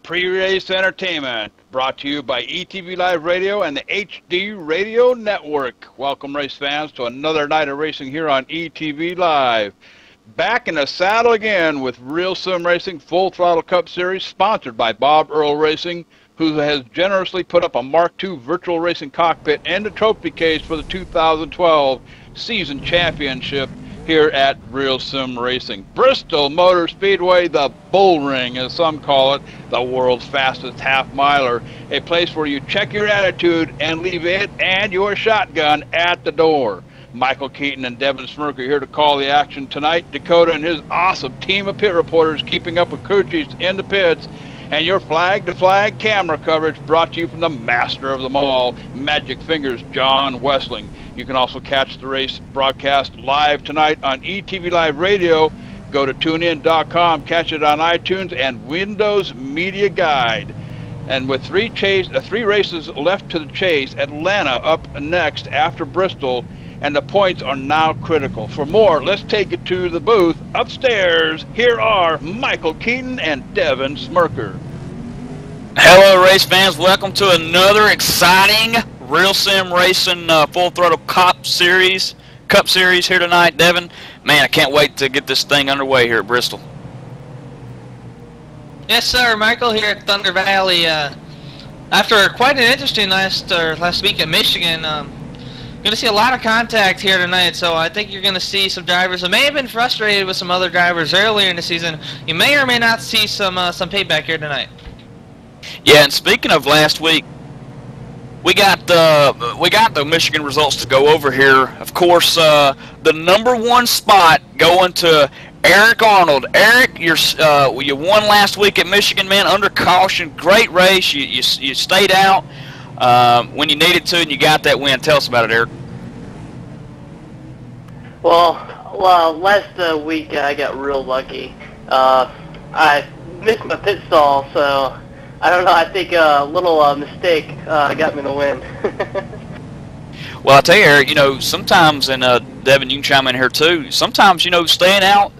pre-race entertainment, brought to you by ETV Live Radio and the HD Radio Network. Welcome, race fans, to another night of racing here on ETV Live. Back in the saddle again with Real Sim Racing Full Throttle Cup Series, sponsored by Bob Earl Racing, who has generously put up a Mark II virtual racing cockpit and a trophy case for the 2012 season championship here at Real Sim Racing. Bristol Motor Speedway, the Bull Ring, as some call it, the world's fastest half-miler, a place where you check your attitude and leave it and your shotgun at the door. Michael Keaton and Devin Smirk are here to call the action tonight. Dakota and his awesome team of pit reporters keeping up with crew chiefs in the pits, and your flag-to-flag camera coverage brought to you from the master of them all, Magic Fingers, John Westling. You can also catch the race broadcast live tonight on ETV Live Radio. Go to tunein.com, catch it on iTunes and Windows Media Guide. And with three races left to the chase, Atlanta up next after Bristol, and the points are now critical. For more, let's take it to the booth. Upstairs, here are Michael Keaton and Devin Smirker. Hello, race fans. Welcome to another exciting Real Sim Racing Full Throttle Cup Series here tonight, Devin. Man, I can't wait to get this thing underway here at Bristol. Yes, sir. Michael here at Thunder Valley. After quite an interesting last week at Michigan, going to see a lot of contact here tonight, so I think you're going to see some drivers that may have been frustrated with some other drivers earlier in the season. You may or may not see some payback here tonight. Yeah, and speaking of last week, we got the Michigan results to go over here. Of course, the #1 spot going to Eric Arnold. Eric, you won last week at Michigan, man, under caution. Great race. You stayed out when you needed to, and you got that win. Tell us about it, Eric. Well, last week I got real lucky. I missed my pit stall, so I don't know. I think a little mistake got me the win. Well, I tell you, Eric, sometimes, and Devin, you can chime in here too. Sometimes, staying out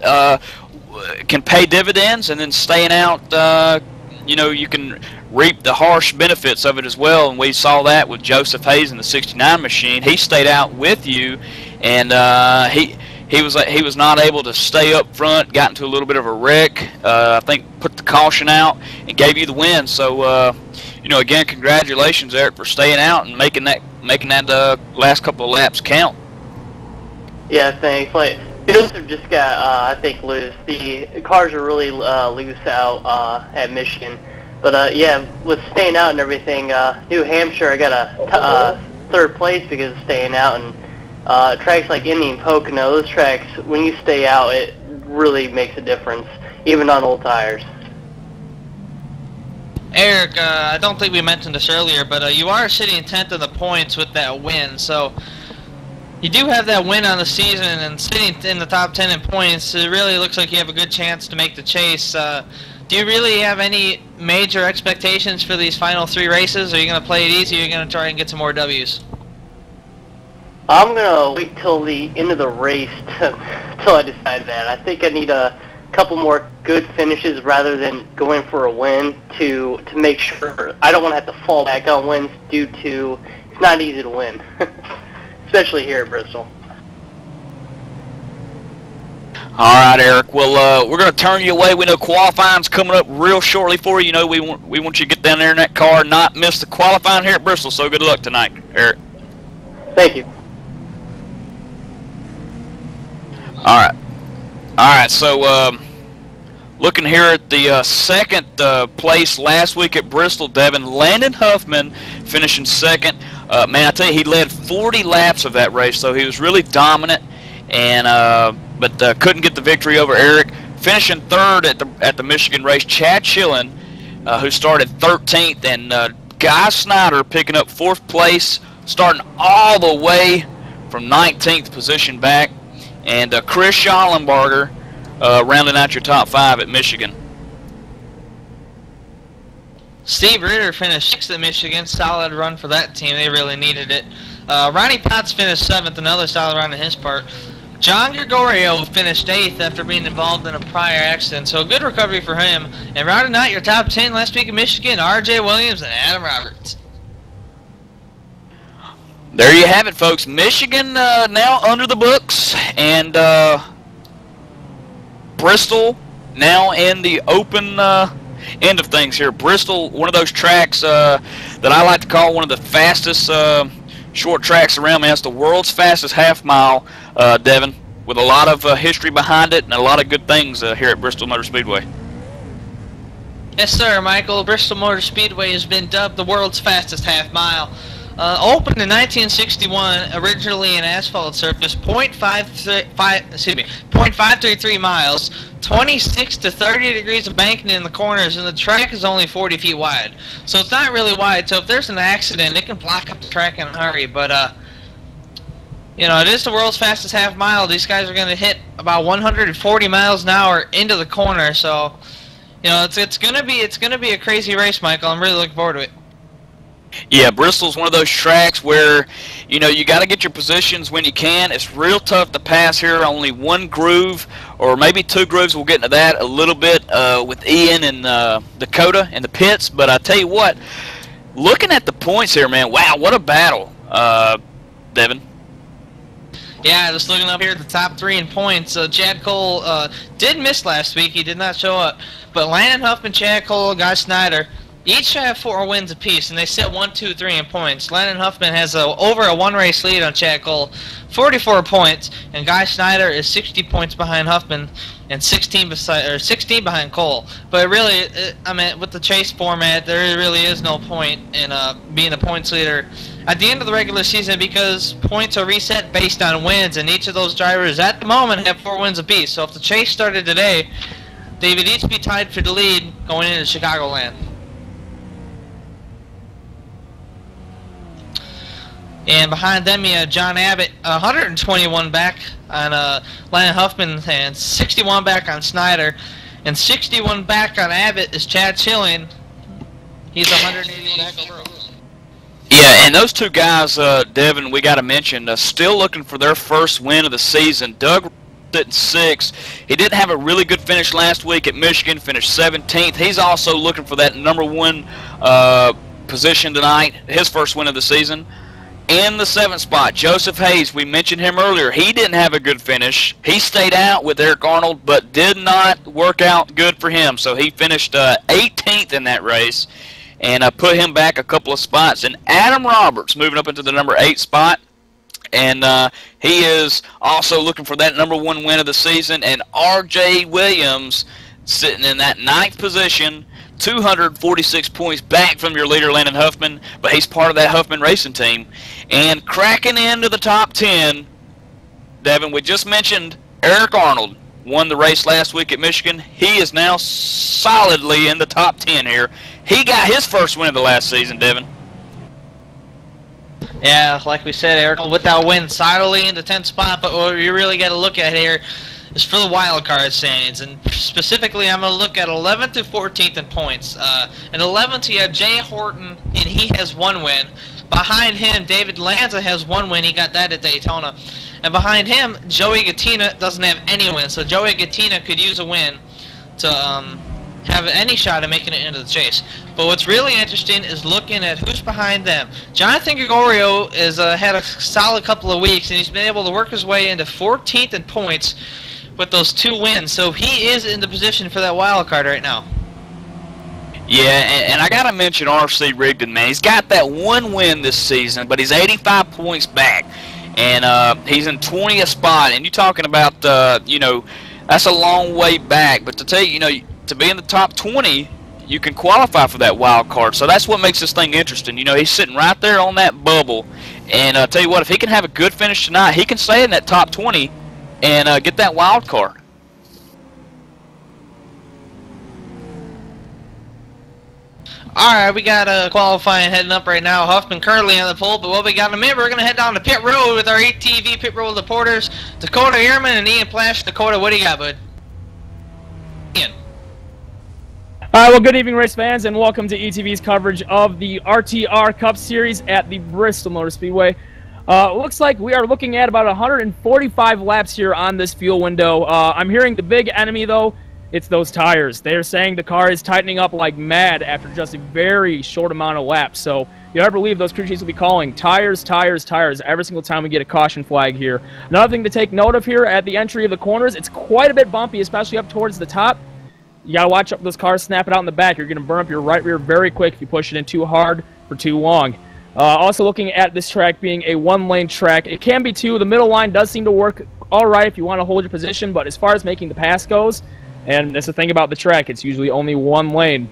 can pay dividends, and then staying out, you can reap the harsh benefits of it as well. And we saw that with Joseph Hayes in the '69 machine. He stayed out with you, and he was not able to stay up front. Got into a little bit of a wreck. I think put the caution out and gave you the win. So again, congratulations, Eric, for staying out and making that last couple of laps count. Yeah, thanks. Like, Joseph just got I think loose. The cars are really loose out at Michigan. But yeah, with staying out and everything, New Hampshire, I got a third place because of staying out. And tracks like Indian Pocono, those tracks, when you stay out, it really makes a difference, even on old tires. Eric, I don't think we mentioned this earlier, but you are sitting 10th in the points with that win. So you do have that win on the season, and sitting in the top 10 in points, it really looks like you have a good chance to make the chase. Do you really have any major expectations for these final 3 races? Are you going to play it easy, or are you going to try and get some more W's? I'm going to wait till the end of the race till I decide that. I think I need a couple more good finishes rather than going for a win to make sure. I don't want to have to fall back on wins due to it's not easy to win, especially here at Bristol. All right, Eric. Well, we're going to turn you away. We know qualifying's coming up real shortly for you. We want you to get down there in that car and not miss the qualifying here at Bristol. So good luck tonight, Eric. Thank you. All right. So looking here at the second place last week at Bristol, Devin, Landon Huffman finishing second. Man, I tell you, he led 40 laps of that race, so he was really dominant, and but couldn't get the victory over Eric. Finishing third at the Michigan race, Chad Schillen, who started 13th, and Guy Snyder picking up 4th place, starting all the way from 19th position back, and Chris Schallenberger rounding out your top 5 at Michigan. Steve Ritter finished 6th at Michigan. Solid run for that team. They really needed it. Ronnie Potts finished 7th. Another solid run on his part. John Gregorio finished 8th after being involved in a prior accident, so a good recovery for him. And rounding out your top 10 last week in Michigan, R.J. Williams and Adam Roberts. There you have it, folks. Michigan now under the books, and Bristol now in the open end of things here. Bristol, one of those tracks that I like to call one of the fastest short tracks around. Man, it's the world's fastest half mile, Devin, with a lot of history behind it and a lot of good things here at Bristol Motor Speedway. Yes, sir, Michael. Bristol Motor Speedway has been dubbed the world's fastest half mile. Opened in 1961, originally an asphalt surface, 0.533 miles, 26 to 30 degrees of banking in the corners, and the track is only 40 feet wide. So it's not really wide, so if there's an accident, it can block up the track in a hurry. But, you know, it is the world's fastest half mile. These guys are going to hit about 140 miles an hour into the corner, so, you know, it's gonna be a crazy race, Michael. I'm really looking forward to it. Yeah, Bristol's one of those tracks where, you know, you got to get your positions when you can. It's real tough to pass here. Only one groove or maybe two grooves. We'll get into that a little bit with Ian and Dakota in the pits. But I tell you what, looking at the points here, man, wow, what a battle, Devin. Yeah, just looking up here at the top 3 in points. Chad Cole did miss last week. He did not show up. But Landon Huffman, Chad Cole, Guy Snyder each have 4 wins apiece, and they sit 1, 2, 3 in points. Landon Huffman has over a 1-race lead on Chad Cole, 44 points, and Guy Snyder is 60 points behind Huffman and 16 behind Cole. But really, I mean, with the chase format, there really is no point in being a points leader at the end of the regular season because points are reset based on wins, and each of those drivers at the moment have 4 wins apiece. So if the chase started today, they would each be tied for the lead going into Chicagoland. And behind them, you have John Abbott, 121 back on Landon Huffman, and 61 back on Snyder. And 61 back on Abbott is Chad Schilling. He's 181 back overall. Yeah, and those two guys, Devin, we got to mention, still looking for their first win of the season. Doug sitting 6th. He didn't have a really good finish last week at Michigan, finished 17th. He's also looking for that #1 position tonight, his first win of the season. In the 7th spot, Joseph Hayes, we mentioned him earlier. He didn't have a good finish. He stayed out with Eric Arnold, but did not work out good for him. So he finished 18th in that race and put him back a couple of spots. And Adam Roberts moving up into the #8 spot. And he is also looking for that #1 win of the season. And R.J. Williams sitting in that 9th position, 246 points back from your leader, Landon Huffman, but he's part of that Huffman racing team. And cracking into the top 10, Devin, we just mentioned Eric Arnold won the race last week at Michigan. He is now solidly in the top 10 here. He got his first win of the last season, Devin. Yeah, like we said, Eric, with that win, solidly in the 10th spot, but what you really got to look at here is for the wild card standings, and specifically I'm going to look at 11th to 14th in points. In 11th you have Jay Horton, and he has 1 win. Behind him, David Lanza has 1 win. He got that at Daytona. And behind him, Joey Gattina doesn't have any wins. So Joey Gattina could use a win to have any shot at making it into the chase. But what's really interesting is looking at who's behind them. Jonathan Gregorio has had a solid couple of weeks, and he's been able to work his way into 14th in points with those 2 wins. So he is in the position for that wild card right now. Yeah, and I got to mention R.C. Rigdon, man. He's got that 1 win this season, but he's 85 points back. And he's in 20th spot. And you're talking about, you know, that's a long way back. But to tell you, you know, to be in the top 20, you can qualify for that wild card. So that's what makes this thing interesting. You know, he's sitting right there on that bubble. And tell you what, if he can have a good finish tonight, he can stay in that top 20 and get that wild card. Alright, we got qualifying heading up right now. Huffman currently on the pole, but what we got in a minute, we're going to head down to pit road with our ATV pit road reporters, Dakota Ehrman and Ian Plash. Dakota, what do you got, bud? Ian. Alright, well, good evening, race fans, and welcome to ETV's coverage of the RTR Cup Series at the Bristol Motor Speedway. Looks like we are looking at about 145 laps here on this fuel window. I'm hearing the big enemy, though. It's those tires. They're saying the car is tightening up like mad after just a very short amount of laps. So you ever believe those crew chiefs will be calling tires, tires, tires every single time we get a caution flag here. Another thing to take note of here at the entry of the corners, it's quite a bit bumpy, especially up towards the top. You got to watch up those cars snapping out in the back. You're going to burn up your right rear very quick if you push it in too hard for too long. Also looking at this track being a one-lane track. It can be two. The middle line does seem to work all right if you want to hold your position, but as far as making the pass goes, and that's the thing about the track, it's usually only one lane.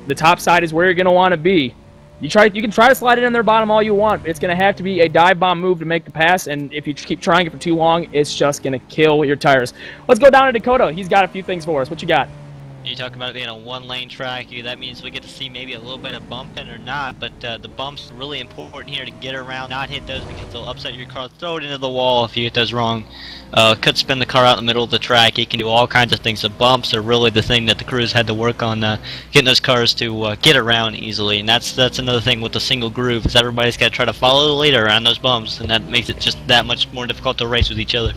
The top side is where you're going to want to be. You can try to slide it in their bottom all you want. It's going to have to be a dive bomb move to make the pass, and if you keep trying it for too long, it's just going to kill your tires. Let's go down to Dakota. He's got a few things for us. What you got? You talk about it being a one-lane track. That means we get to see maybe a little bit of bumping or not, but the bumps are really important here to get around, not hit those because they'll upset your car. Throw it into the wall if you hit those wrong. Could spin the car out in the middle of the track. You can do all kinds of things. The bumps are really the thing that the crews had to work on, getting those cars to get around easily. And that's another thing with the single groove, is everybody's got to try to follow the leader around those bumps, and that makes it just that much more difficult to race with each other.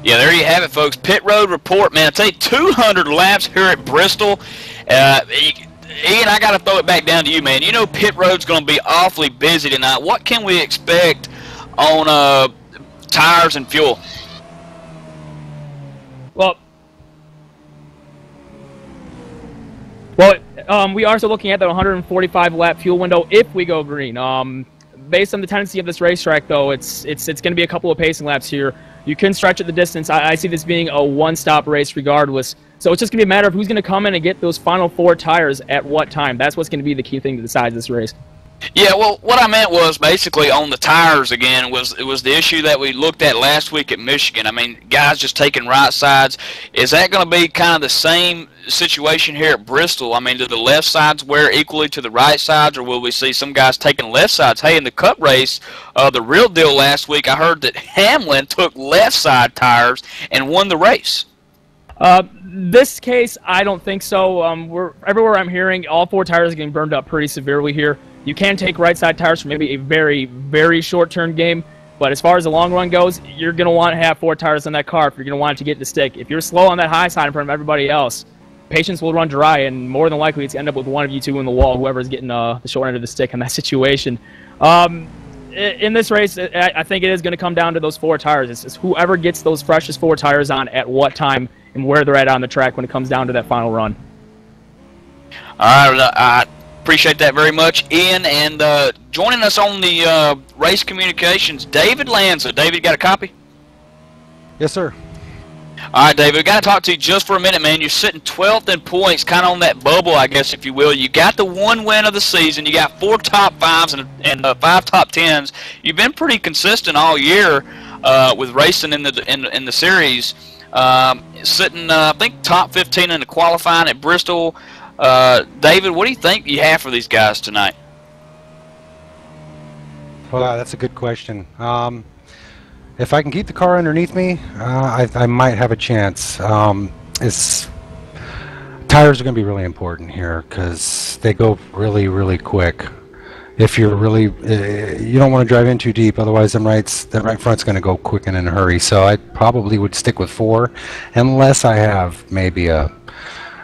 Yeah, there you have it, folks. Pit Road Report, man. I tell you, 200 laps here at Bristol. Ian, I got to throw it back down to you, man. You know Pit Road's going to be awfully busy tonight. What can we expect on tires and fuel? Well, we are still looking at the 145 lap fuel window if we go green. Based on the tendency of this racetrack, though, it's going to be a couple of pacing laps here. You can stretch it the distance. I see this being a one-stop race regardless. So it's just going to be a matter of who's going to come in and get those final 4 tires at what time. That's what's going to be the key thing to decide this race. Yeah, well, what I meant was basically on the tires again it was the issue that we looked at last week at Michigan. I mean, guys just taking right sides. Is that going to be kind of the same situation here at Bristol? I mean, do the left sides wear equally to the right sides, or will we see some guys taking left sides? Hey, in the Cup race, the real deal last week, I heard that Hamlin took left side tires and won the race. This case, I don't think so. Everywhere I'm hearing, all 4 tires are getting burned up pretty severely here. You can take right side tires for maybe a very, very short-term game, but as far as the long run goes, you're going to want to have 4 tires on that car if you're going to want it to get to stick. If you're slow on that high side in front of everybody else, patience will run dry, and more than likely it's going to end up with one of you two in the wall, whoever's getting the short end of the stick in that situation. In this race, I think it is going to come down to those 4 tires. It's just whoever gets those freshest 4 tires on at what time and where they're at on the track when it comes down to that final run. All right, I appreciate that very much, Ian. And joining us on the race communications, David Lanza. David, got a copy? Yes, sir. All right, David, we got to talk to you just for a minute, man. You're sitting 12th in points, kind of on that bubble, I guess, if you will. You got the 1 win of the season. You got 4 top 5s and 5 top 10s. You've been pretty consistent all year with racing in the series. Sitting, I think, top 15 in the qualifying at Bristol. David, what do you think you have for these guys tonight? Well, that's a good question. If I can keep the car underneath me, I might have a chance. Tires are going to be really important here because they go really, really quick. If you're really, you don't want to drive in too deep, otherwise the right front's going to go quick and in a hurry. So I probably would stick with 4, unless I have maybe a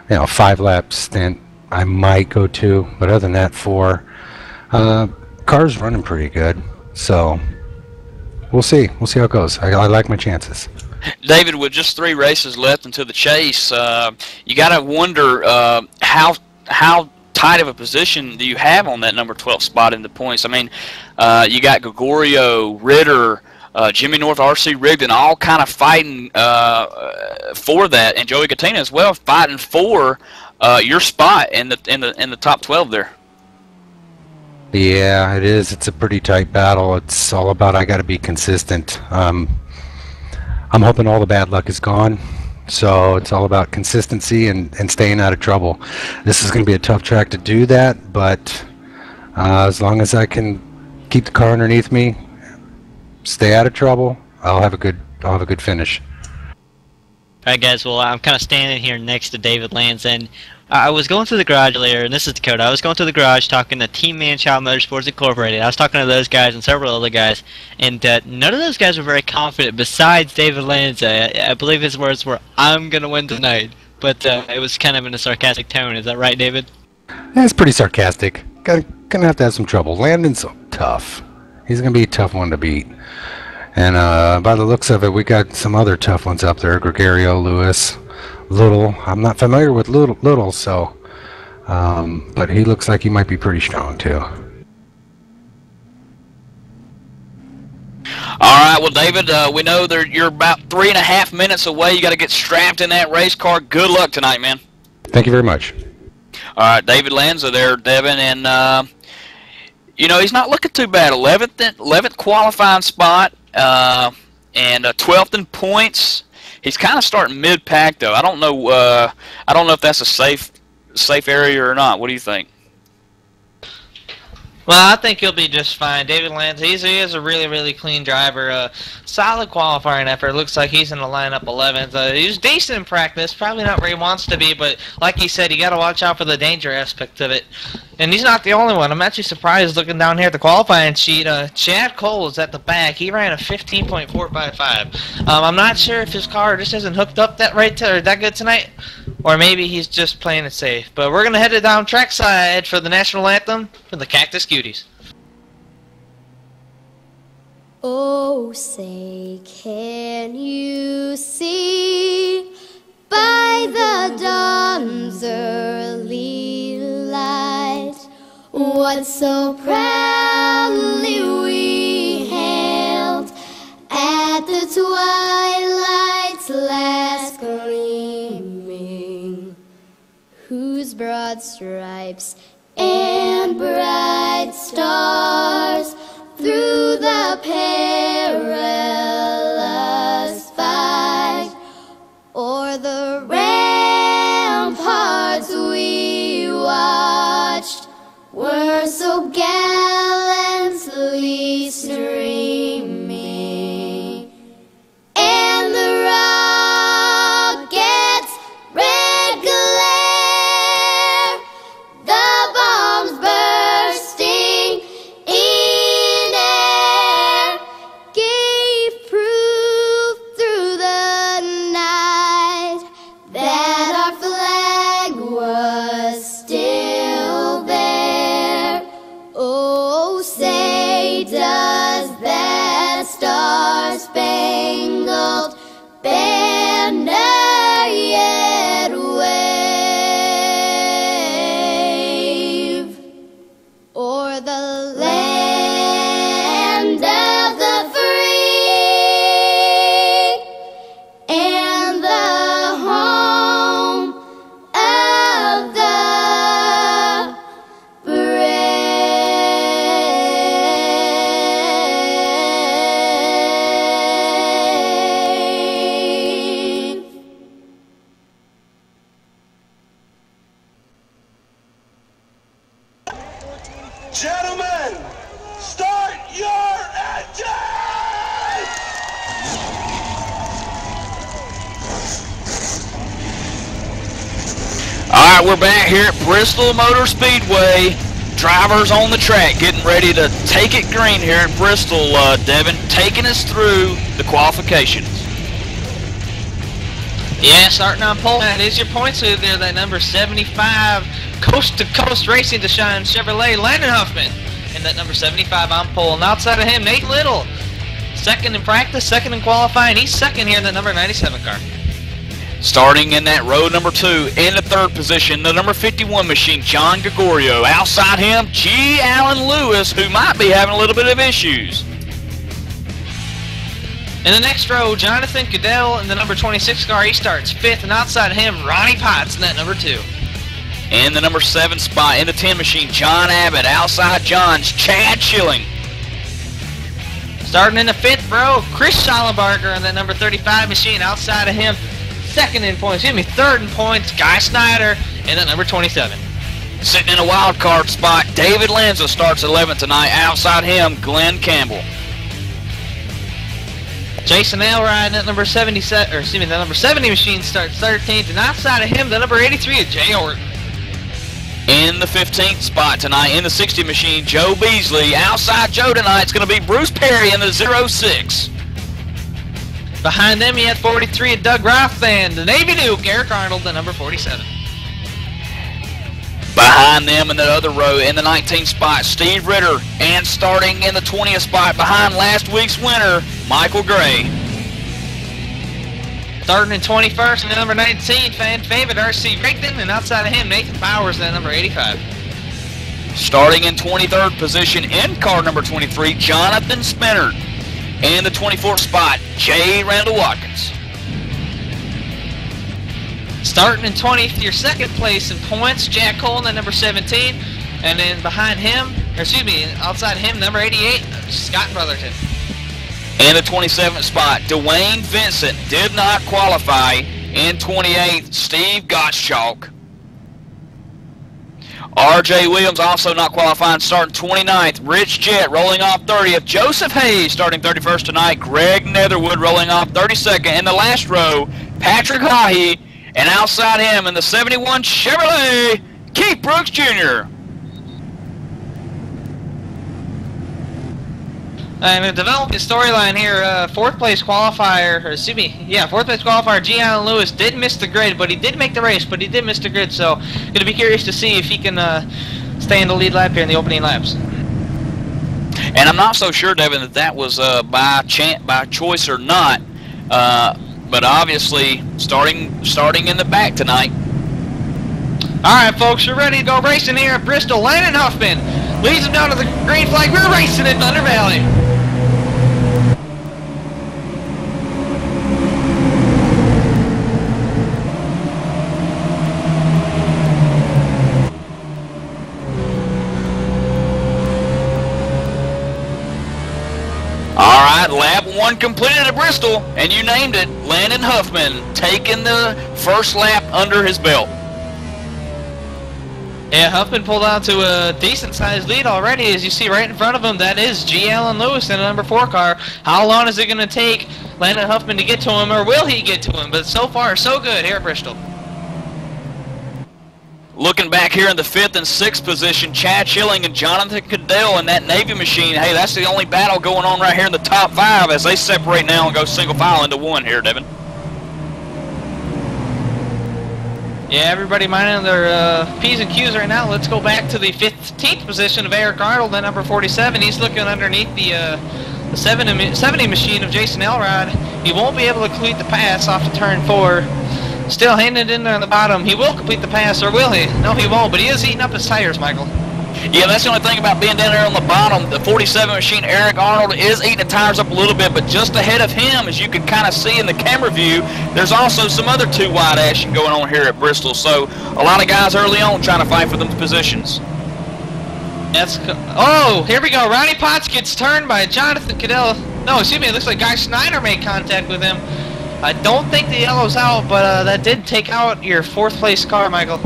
5-lap stint. I might go 2, but other than that, 4. Car's running pretty good, so we'll see. We'll see how it goes. I like my chances. David, with just 3 races left into the chase, you got to wonder how tight of a position do you have on that number 12 spot in the points? I mean, you got Gregorio, Ritter, Jimmy North, R.C. Rigdon, all kind of fighting for that, and Joey Katina as well, fighting for your spot in the top 12 there. Yeah, it is. It's a pretty tight battle. It's all about I got to be consistent. I'm hoping all the bad luck is gone. So it's all about consistency and staying out of trouble. This is going to be a tough track to do that, but as long as I can keep the car underneath me, stay out of trouble, I'll have a good finish. Alright guys, well I'm kind of standing here next to David Lanza, and I was going through the garage earlier, and this is Dakota. I was going through the garage talking to Team Manchild Motorsports Incorporated. I was talking to those guys and several other guys, and none of those guys were very confident besides David Lanza. I believe his words were, "I'm going to win tonight." But it was kind of in a sarcastic tone. Is that right, David? That's pretty sarcastic. Gonna have to have some trouble. Landon's tough. He's gonna be a tough one to beat. And by the looks of it, we got some other tough ones up there. Gregorio, Lewis, Little. I'm not familiar with Little, so but he looks like he might be pretty strong too. All right, well, David, we know that you're about 3.5 minutes away. You got to get strapped in that race car. Good luck tonight, man. Thank you very much. All right, David Lanza there, Devin, and you know, he's not looking too bad. 11th qualifying spot, and 12th in points. He's kind of starting mid-pack though. I don't know if that's a safe area or not. What do you think? Well, I think he'll be just fine. David Lanza, he is a really, really clean driver. Solid qualifying effort. Looks like he's in the lineup 11th. He was decent in practice. Probably not where he wants to be, but like he said, you got to watch out for the danger aspect of it. And he's not the only one. I'm actually surprised looking down here at the qualifying sheet. Chad Cole is at the back. He ran a 15.455. I'm not sure if his car just isn't hooked up that good tonight, or maybe he's just playing it safe. But we're gonna head it down trackside for the national anthem for the Cactus Cuties. Oh, say, can you see by the dawn's early light what so proudly we hailed at the twilight's last gleaming, whose broad stripes and bright stars through the perilous fight o'er the ramparts we watched were so gallantly streaming, and the rockets' red glare, the bombs bursting in air, gave proof through the night that our flag was still there. Oh, say, does that star-spangled banner yet wave o'er the land of the free and the home of the brave? Gentlemen, start your engines! All right, we're back here at Bristol Motor Speedway. Drivers on the track getting ready to take it green here at Bristol. Devin, taking us through the qualifications. Yeah, starting on pole. That is your points leader there, that number 75, Coast to Coast Racing to Shine Chevrolet, Landon Huffman. And that number 75 on pole. And outside of him, Nate Little. Second in practice, second in qualifying. He's second here in the number 97 car. Starting in that row number 2, in the third position, the number 51 machine, John Gregorio. Outside him, G. Allen Lewis, who might be having a little bit of issues. In the next row, Jonathan Goodell in the number 26 car. He starts fifth. And outside of him, Ronnie Potts in that number 2. In the number 7 spot, in the 10 machine, John Abbott. Outside John's Chad Schilling. Starting in the fifth row, Chris Schallenbarger in that number 35 machine. Outside of him, third in points, Guy Snyder in that number 27. Sitting in a wild card spot, David Lanza starts 11th tonight. Outside him, Glenn Campbell. Jason Elrod in that number 70 machine starts 13th, and outside of him, the number 83 is Jay Orton. In the 15th spot tonight, in the 60 machine, Joe Beasley. Outside Joe tonight, it's going to be Bruce Perry in the 06. Behind them, you had 43 at Doug Roth and the Navy Duke, Eric Arnold, the number 47. Behind them in the other row, in the 19th spot, Steve Ritter. And starting in the 20th spot, behind last week's winner, Michael Gray. Starting in 21st and the number 19, fan favorite R.C. Rigdon, and outside of him, Nathan Powers, the number 85. Starting in 23rd position, in car number 23, Jonathan Spinner. In the 24th spot, J. Randall Watkins. Starting in 20th, your second place in points, Jack Cole, the number 17. And then behind him, or excuse me, outside him, number 88, Scott Brotherton. In the 27th spot, Dwayne Vincent did not qualify. In 28th, Steve Gottschalk. R.J. Williams also not qualifying, starting 29th. Rich Jett rolling off 30th. Joseph Hayes starting 31st tonight. Greg Netherwood rolling off 32nd. In the last row, Patrick Hahe. And outside him in the 71 Chevrolet, Keith Brooks Jr. And a developing storyline here, fourth place qualifier, G. Allen Lewis did miss the grid, but he did make the race, but he did miss the grid, so going to be curious to see if he can stay in the lead lap here in the opening laps. And I'm not so sure, Devin, that was by choice or not, but obviously starting in the back tonight. Alright folks, we're ready to go racing here at Bristol. Landon Huffman leads him down to the green flag. We're racing in Thunder Valley. Alright, lap 1 completed at Bristol, and you named it, Landon Huffman taking the first lap under his belt. Yeah, Huffman pulled out to a decent-sized lead already. As you see right in front of him, that is G. Allen Lewis in a number 4 car. How long is it going to take Landon Huffman to get to him, or will he get to him? But so far, so good here at Bristol. Looking back here in the 5th and 6th position, Chad Schilling and Jonathan Cadell in that Navy machine. Hey, that's the only battle going on right here in the top 5 as they separate now and go single file into 1 here, Devin. Yeah, everybody minding their P's and Q's right now. Let's go back to the 15th position of Eric Arnold, the number 47. He's looking underneath the 70 machine of Jason Elrod. He won't be able to complete the pass off to turn 4. Still hanging in there on the bottom. He will complete the pass, or will he? No, he won't, but he is eating up his tires, Michael. Yeah, that's the only thing about being down there on the bottom. The 47 machine, Eric Arnold, is eating the tires up a little bit, but just ahead of him, as you can kind of see in the camera view, there's also some other 2 wide action going on here at Bristol. So a lot of guys early on trying to fight for them positions. Oh, here we go. Ronnie Potts gets turned by Jonathan Cadell. No, excuse me, it looks like Guy Snyder made contact with him. I don't think the yellow's out, but that did take out your 4th place car, Michael.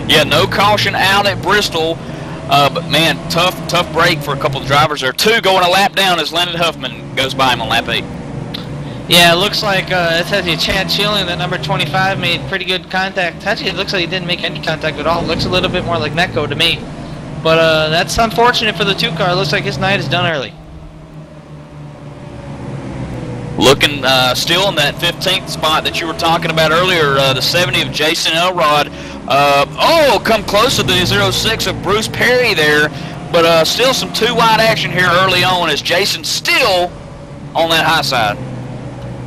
Yeah, no caution out at Bristol. But man, tough break for a couple of drivers there. 2 going a lap down as Landon Huffman goes by him on lap 8. Yeah, it looks like it says you Chad Schilling, that number 25, made pretty good contact. Actually, it looks like he didn't make any contact at all. It looks a little bit more like Necco to me. But that's unfortunate for the 2 car. It looks like his night is done early. Looking still in that 15th spot that you were talking about earlier, the 70 of Jason Elrod. Come close to the 06 of Bruce Perry there, but still some 2 wide action here early on as Jason's still on that high side.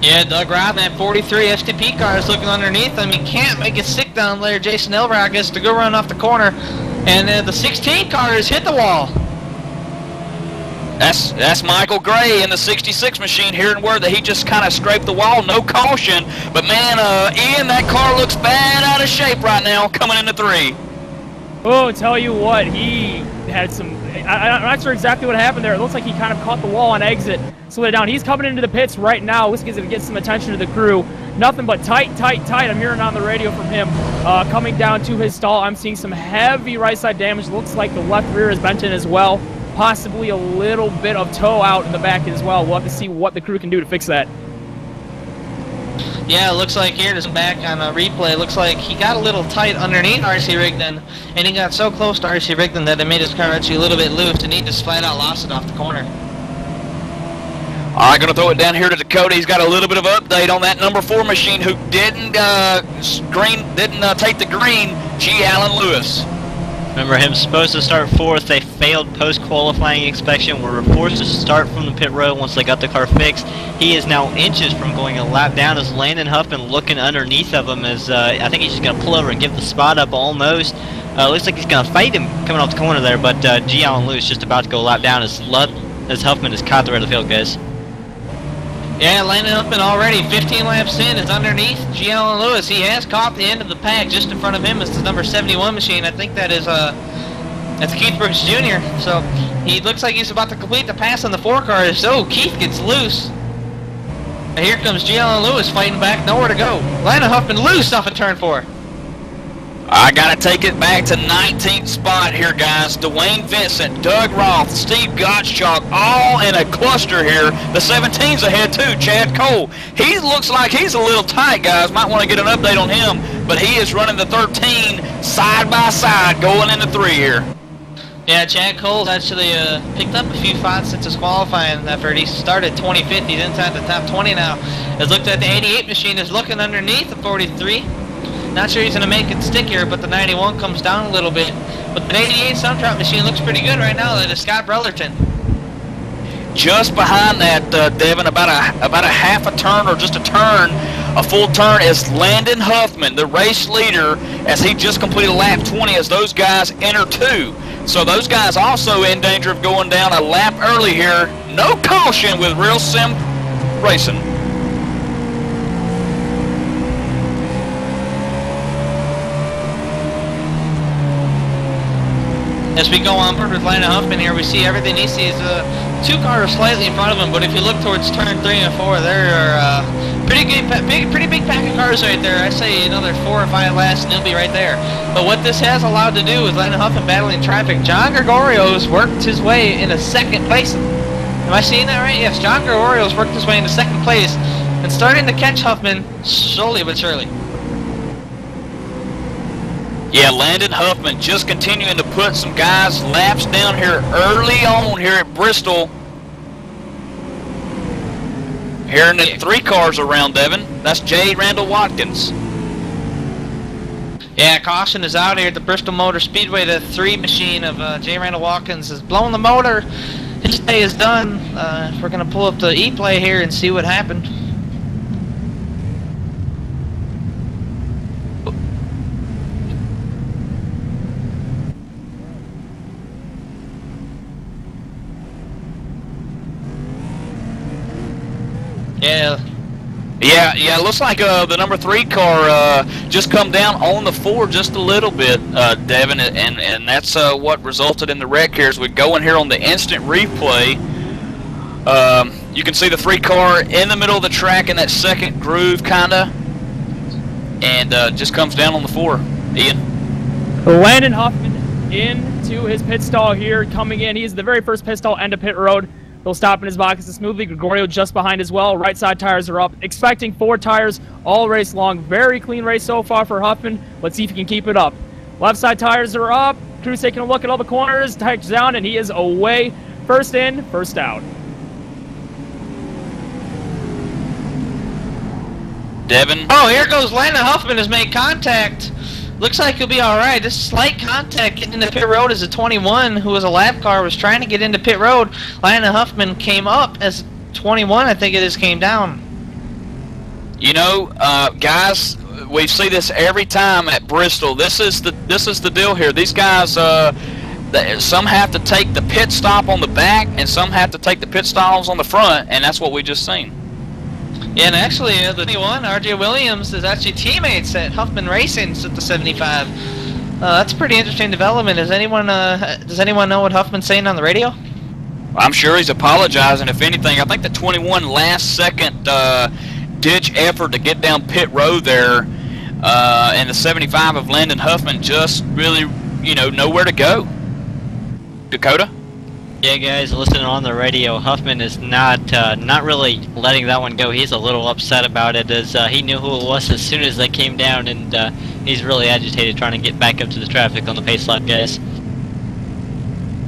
Yeah, Doug Roth, that 43 STP car is looking underneath him. He can't make it stick down there. Jason Elrod gets to go run off the corner, and the 16 car has hit the wall. That's Michael Gray in the 66 machine, hearing word that he just kind of scraped the wall, no caution. But man, Ian, that car looks bad out of shape right now, coming into 3. Oh, tell you what, he had some. I'm not sure exactly what happened there. It looks like he kind of caught the wall on exit, slowed it down. He's coming into the pits right now. Looks like he's going to get some attention to the crew. Nothing but tight. I'm hearing on the radio from him coming down to his stall. I'm seeing some heavy right side damage. Looks like the left rear is bent in as well. Possibly a little bit of toe out in the back as well. We'll have to see what the crew can do to fix that. Yeah, it looks like here, just back on a replay, it looks like he got a little tight underneath RC Rigdon, and he got so close to RC Rigdon that it made his car actually a little bit loose, and he just flat out lost it off the corner. All right, going to throw it down here to Dakota. He's got a little bit of update on that number 4 machine who didn't take the green, G. Allen Lewis. Remember him supposed to start 4th. They failed post-qualifying inspection. Were forced to start from the pit road once they got the car fixed. He is now inches from going a lap down as Landon Huffman looking underneath of him as I think he's just going to pull over and give the spot up almost. Looks like he's going to fight him coming off the corner there, but G. Allen Lewis just about to go a lap down as Huffman has caught the rear of the field, guys. Yeah, Landon Huffman already 15 laps in is underneath G. Allen Lewis. He has caught the end of the pack. Just in front of him is the number 71 machine. I think that is that's Keith Brooks Jr. So he looks like he's about to complete the pass on the 4 car. So Keith gets loose. And here comes G. Allen Lewis fighting back, nowhere to go. Landon Huffman loose off of turn 4. I got to take it back to 19th spot here, guys. Dwayne Vincent, Doug Roth, Steve Gottschalk, all in a cluster here. The 17's ahead too, Chad Cole. He looks like he's a little tight, guys. Might want to get an update on him, but he is running the 13 side by side going into 3 here. Yeah, Chad Cole's actually picked up a few spots since his qualifying effort. He started 25th. He's inside the top 20 now. Has looked at the 88 machine, is looking underneath the 43. Not sure he's going to make it stick here, but the 91 comes down a little bit. But the 88 Suntrap machine looks pretty good right now. That is Scott Brotherton. Just behind that, Devin, about a half a turn or just a turn, a full turn, is Landon Huffman, the race leader, as he just completed lap 20 as those guys enter 2. So those guys also in danger of going down a lap early here. No caution with Real Sim Racing. As we go onward with Landon Huffman here, we see everything he sees. 2 cars slightly in front of him, but if you look towards turn 3 and 4, there are pretty big pack of cars right there. I say another 4 or 5 laps and he'll be right there. But what this has allowed to do is Landon Huffman battling traffic. John Gregorio's worked his way into 2nd place. Am I seeing that right? Yes, John Gregorio's worked his way into 2nd place and starting to catch Huffman slowly but surely. Yeah, Landon Huffman just continuing to put some guys laps down here early on here at Bristol. Here in the 3 cars around, Devin. That's J. Randall Watkins. Yeah, caution is out here at the Bristol Motor Speedway. The 3 machine of J. Randall Watkins has blown the motor. His day is done. We're going to pull up the e-play here and see what happened. Yeah, it looks like the number 3 car just come down on the 4 just a little bit, Devin, and that's what resulted in the wreck here. As we go in here on the instant replay, you can see the 3 car in the middle of the track in that 2nd groove, kinda, and just comes down on the 4. Ian? Landon Huffman into his pit stall here, coming in. He's the very first pit stall end of pit road. He'll stop in his boxes smoothly. Gregorio just behind as well. Right side tires are up. Expecting 4 tires all race long. Very clean race so far for Huffman. Let's see if he can keep it up. Left side tires are up. Crew's taking a look at all the corners. Tires down, and he is away. First in, first out. Devin? Oh, here goes Landon Huffman has made contact. Looks like he'll be alright. This slight contact getting into pit road as a 21 who was a lap car was trying to get into pit road. Landon Huffman came up as 21, I think it is, came down. You know, guys, we see this every time at Bristol. This is the deal here. These guys, some have to take the pit stop on the back, and some have to take the pit stops on the front, and that's what we just seen. Yeah, and actually, the 21, RJ Williams, is actually teammates at Huffman Racing at the 75. That's a pretty interesting development. Does anyone know what Huffman's saying on the radio? I'm sure he's apologizing. If anything, I think the 21 last-second ditch effort to get down pit road there, and the 75 of Landon Huffman just really, nowhere to go. Dakota? Yeah, guys, listening on the radio, Huffman is not really letting that one go. He's a little upset about it, as he knew who it was as soon as they came down, and he's really agitated trying to get back up to the traffic on the pace lap, guys.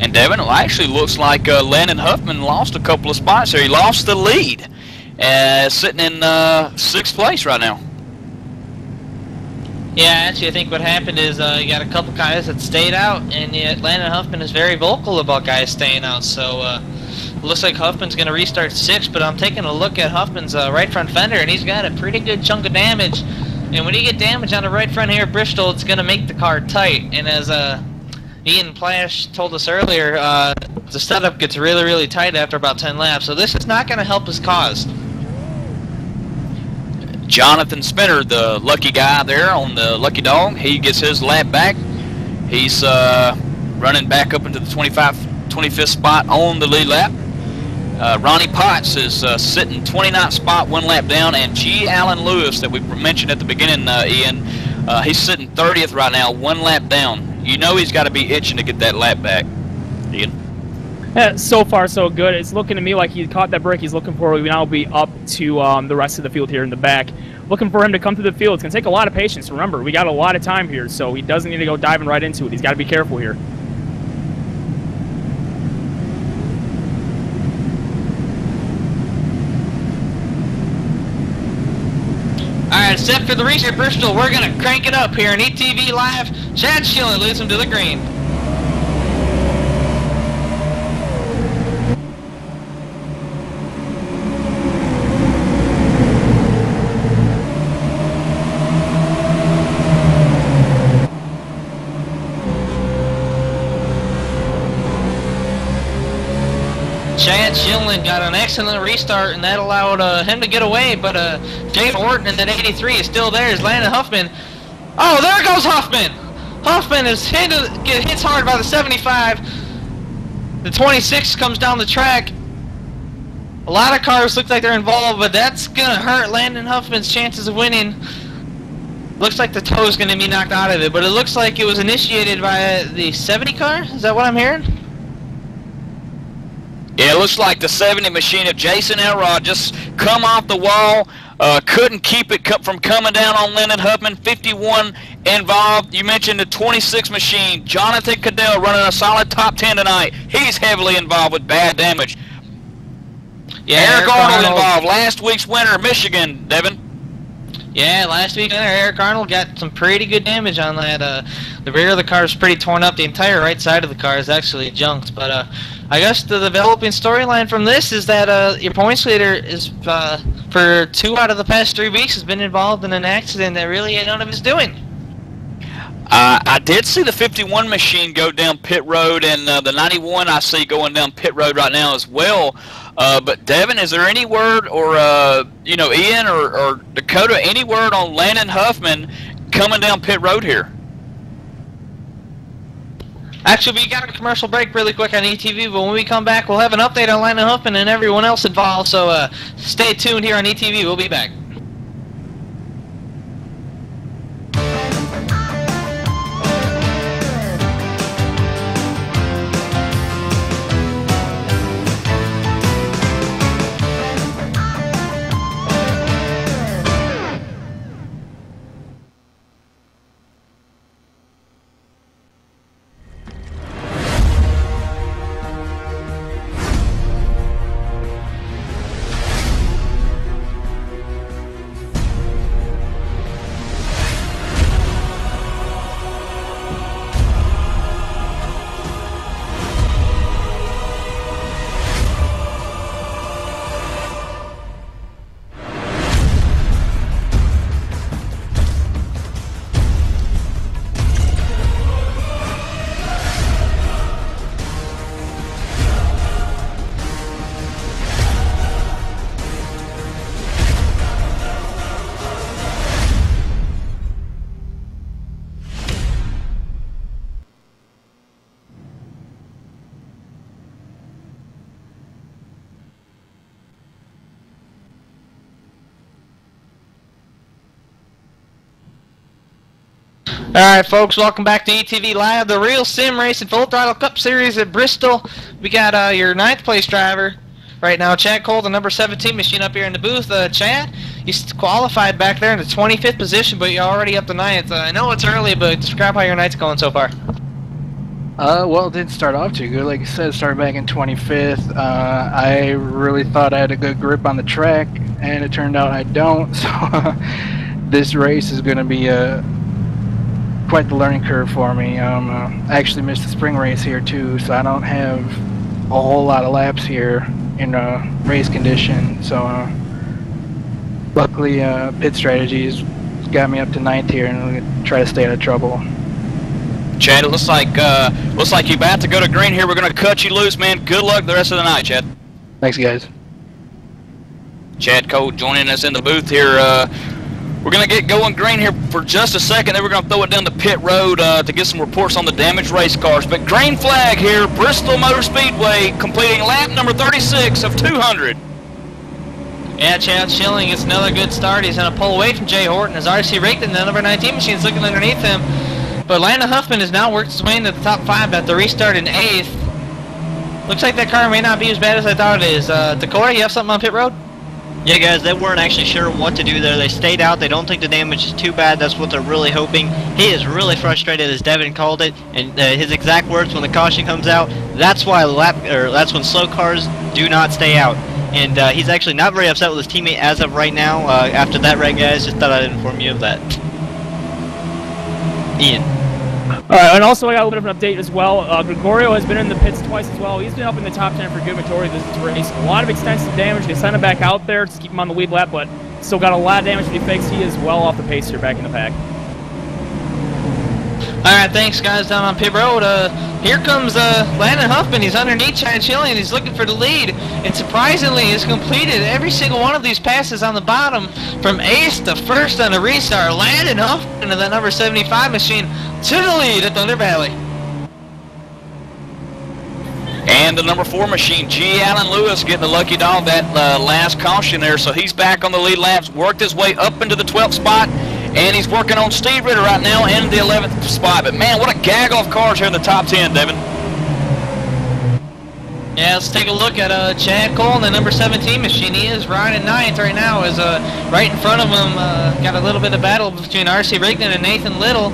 And Devin, it actually looks like Landon Huffman lost a couple of spots there. He lost the lead, sitting in 6th place right now. Yeah, actually, I think what happened is you got a couple guys that stayed out, and yet Landon Huffman is very vocal about guys staying out. So it looks like Huffman's going to restart 6th, but I'm taking a look at Huffman's right front fender, and he's got a pretty good chunk of damage. And when you get damage on the right front here at Bristol, it's going to make the car tight. And as Ian Plash told us earlier, the setup gets really, really tight after about 10 laps. So this is not going to help his cause. Jonathan Spinner, the lucky guy there on the lucky dog, he gets his lap back. He's running back up into the 25th spot on the lead lap. Ronnie Potts is sitting 29th spot, 1 lap down, and G. Allen Lewis that we mentioned at the beginning, Ian, he's sitting 30th right now, 1 lap down. You know he's got to be itching to get that lap back, Ian. So far, so good. It's looking to me like he caught that break he's looking for. We now be up to the rest of the field here in the back. Looking for him to come through the field. It's going to take a lot of patience. Remember, we got a lot of time here, so he doesn't need to go diving right into it. He's got to be careful here. Alright, set for the race at Bristol. We're going to crank it up here on ETV Live. Chad Schilling leads him to the green. Chad Schilling got an excellent restart, and that allowed him to get away, but Jay Orton in that 83 is still there. Is Landon Huffman. Oh, there goes Huffman! Huffman is hits hard by the 75. The 26 comes down the track. A lot of cars look like they're involved, but that's going to hurt Landon Huffman's chances of winning. Looks like the toe's going to be knocked out of it, but it looks like it was initiated by the 70 car? Is that what I'm hearing? Yeah, it looks like the 70 machine of Jason Elrod just come off the wall, couldn't keep it from coming down on Landon Huffman. 51 involved. You mentioned the 26 machine. Jonathan Cadell running a solid top 10 tonight. He's heavily involved with bad damage. Yeah, Eric Arnold involved. Last week's winner, Michigan, Devin. Yeah, last week Eric Arnold got some pretty good damage on that. The rear of the car is pretty torn up. The entire right side of the car is actually junked. But I guess the developing storyline from this is that your points leader is, for 2 out of the past 3 weeks, has been involved in an accident that really none of his doing. I did see the 51 machine go down pit road, and the 91 I see going down pit road right now as well. But Devin, is there any word, or Ian or Dakota, any word on Landon Huffman coming down pit road here? Actually, we got a commercial break really quick on ETV, but when we come back, we'll have an update on Landon Huffman and everyone else involved. So stay tuned here on ETV. We'll be back. Alright folks, welcome back to ETV Live, the real sim racing full throttle cup series at Bristol. We got your 9th place driver right now, Chad Cole, the number 17 machine up here in the booth. Chad, you qualified back there in the 25th position, but you're already up to 9th. I know it's early, but describe how your night's going so far. Well, it didn't start off too good. Like you said, it started back in 25th. I really thought I had a good grip on the track, and it turned out I don't. So this race is going to be quite the learning curve for me. I actually missed the spring race here too, so I don't have a whole lot of laps here in race condition. So luckily, pit strategies got me up to 9th here, and I'm gonna try to stay out of trouble. Chad, it looks like you're about to go to green here. We're going to cut you loose, man. Good luck the rest of the night, Chad. Thanks, guys. Chad Cole joining us in the booth here. We're going to get going green here for just a second, then we're going to throw it down the pit road to get some reports on the damaged race cars. But green flag here, Bristol Motor Speedway, completing lap number 36 of 200. Yeah, Chad Schilling gets another good start. He's going to pull away from Jay Horton as RC Rigdon, the number 19 machine, is looking underneath him. But Landon Huffman has now worked his way into the top 5 at the restart in 8th. Looks like that car may not be as bad as I thought it is. Decorah, you have something on pit road? Yeah, guys, they weren't actually sure what to do there. They stayed out. They don't think the damage is too bad. That's what they're really hoping. He is really frustrated, as Devin called it, and his exact words when the caution comes out. That's why that's when slow cars do not stay out. And he's actually not very upset with his teammate as of right now. After that, right, guys, just thought I'd inform you of that. Ian. Alright, and also I got a little bit of an update as well. Gregorio has been in the pits twice as well. He's been up in the top 10 for good majority of this race. A lot of extensive damage. They sent him back out there to keep him on the lead lap, but still got a lot of damage to be fixed. He is well off the pace here back in the pack. Alright, thanks guys down on pit road. Here comes Landon Huffman. He's underneath Chad Schilling and he's looking for the lead. And surprisingly, he's completed every single one of these passes on the bottom from ace to first on the restart. Landon Huffman and that number 75 machine to the lead at Thunder Valley. And the number 4 machine, G. Allen Lewis, getting the lucky dog that last caution there. So he's back on the lead laps, worked his way up into the 12th spot. And he's working on Steve Ritter right now in the 11th spot. But man, what a gaggle of cars here in the top 10, Devin. Yeah, let's take a look at Chad Cole and the number 17 machine. He is riding 9th right now. Is right in front of him. Got a little bit of battle between RC Rigdon and Nathan Little.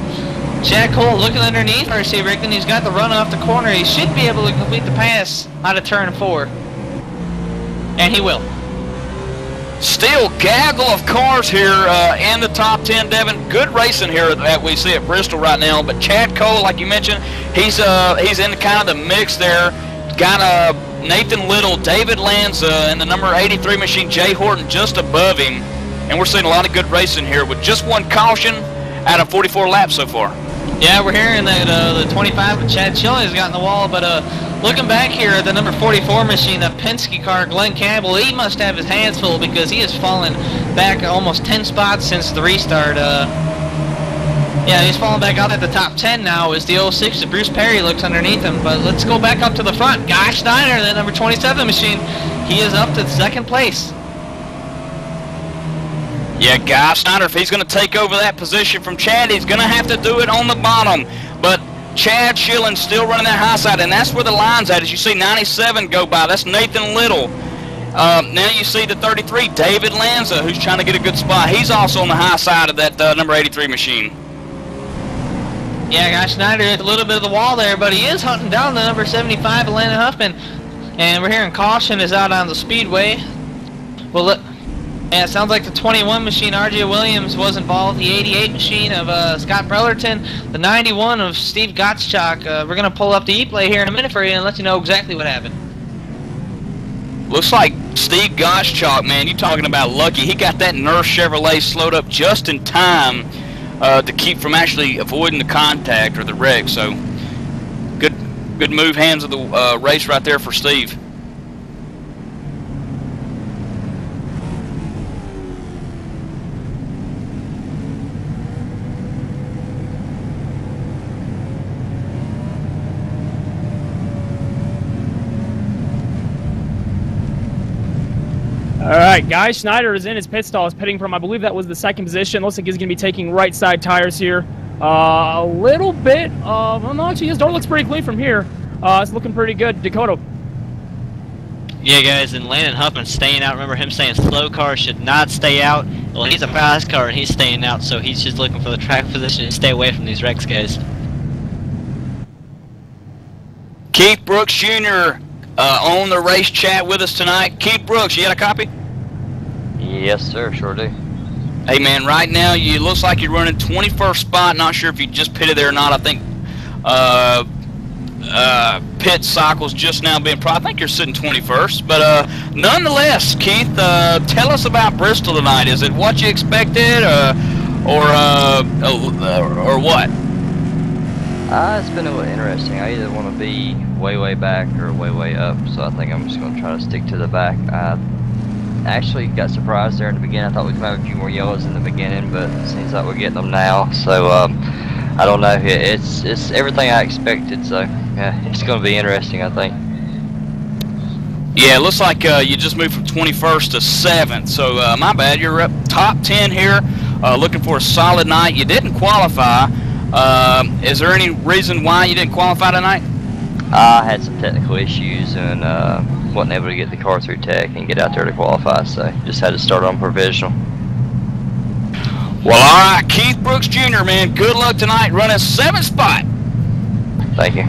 Chad Cole looking underneath RC Rigdon. He's got the run off the corner. He should be able to complete the pass out of turn 4. And he will. Still gaggle of cars here in the top 10, Devin. Good racing here that we see at Bristol right now. But Chad Cole, like you mentioned, he's in kind of the mix there. Got Nathan Little, David Lanza, and the number 83 machine, Jay Horton, just above him. And we're seeing a lot of good racing here with just one caution out of 44 laps so far. Yeah, we're hearing that the 25 with Chad Schilling has gotten the wall, but looking back here at the number 44 machine, that Penske car, Glenn Campbell, he must have his hands full because he has fallen back almost 10 spots since the restart. Yeah, he's fallen back out at the top 10 now as the 06 of Bruce Perry looks underneath him. But let's go back up to the front. Guy Schneider, that number 27 machine, he is up to 2nd place. Yeah, Guy Snyder, if he's going to take over that position from Chad, he's going to have to do it on the bottom. But Chad Schilling still running that high side, and that's where the line's at. As you see 97 go by, that's Nathan Little. Now you see the 33, David Lanza, who's trying to get a good spot. He's also on the high side of that number 83 machine. Yeah, Guy Schneider hit a little bit of the wall there, but he is hunting down the number 75, Landon Huffman. And we're hearing caution is out on the Speedway. Well, yeah, it sounds like the 21 machine, RJ Williams, was involved. The 88 machine of Scott Brellerton. The 91 of Steve Gottschalk. We're going to pull up the E-play here in a minute for you and let you know exactly what happened. Looks like Steve Gottschalk, man, you talking about lucky. He got that Nerf Chevrolet slowed up just in time to keep from actually avoiding the contact or the wreck. So, good move, hands of the race right there for Steve. Alright, Guy Schneider is in his pit stall. He's pitting from, I believe that was the 2nd position. Looks like he's going to be taking right side tires here. A little bit. Well, no, actually, his door looks pretty clean from here. It's looking pretty good. Dakota. Yeah, guys, and Landon Huffman's staying out. Remember him saying slow cars should not stay out? Well, he's a fast car, and he's staying out, so he's just looking for the track position to stay away from these wrecks, guys. Keith Brooks Jr. On the race chat with us tonight. Keith Brooks, you got a copy? Yes, sir, sure do. Hey, man, right now, you looks like you're running 21st spot. Not sure if you just pitted there or not. I think pit cycles just now being I think you're sitting 21st. But nonetheless, Keith, tell us about Bristol tonight. Is it what you expected, or what? It's been a little interesting. I either want to be way back or way up, so I think I'm just going to try to stick to the back. I actually got surprised there in the beginning. I thought we could have a few more yellows in the beginning, but it seems like we're getting them now. So I don't know. It's everything I expected. So yeah, it's going to be interesting, I think. Yeah, it looks like you just moved from 21st to 7th. So my bad. You're up top 10 here, looking for a solid night. You didn't qualify. Is there any reason why you didn't qualify tonight? I had some technical issues and wasn't able to get the car through tech and get out there to qualify, so just had to start on provisional. Well, all right, Keith Brooks Jr., man, good luck tonight running 7th spot. Thank you.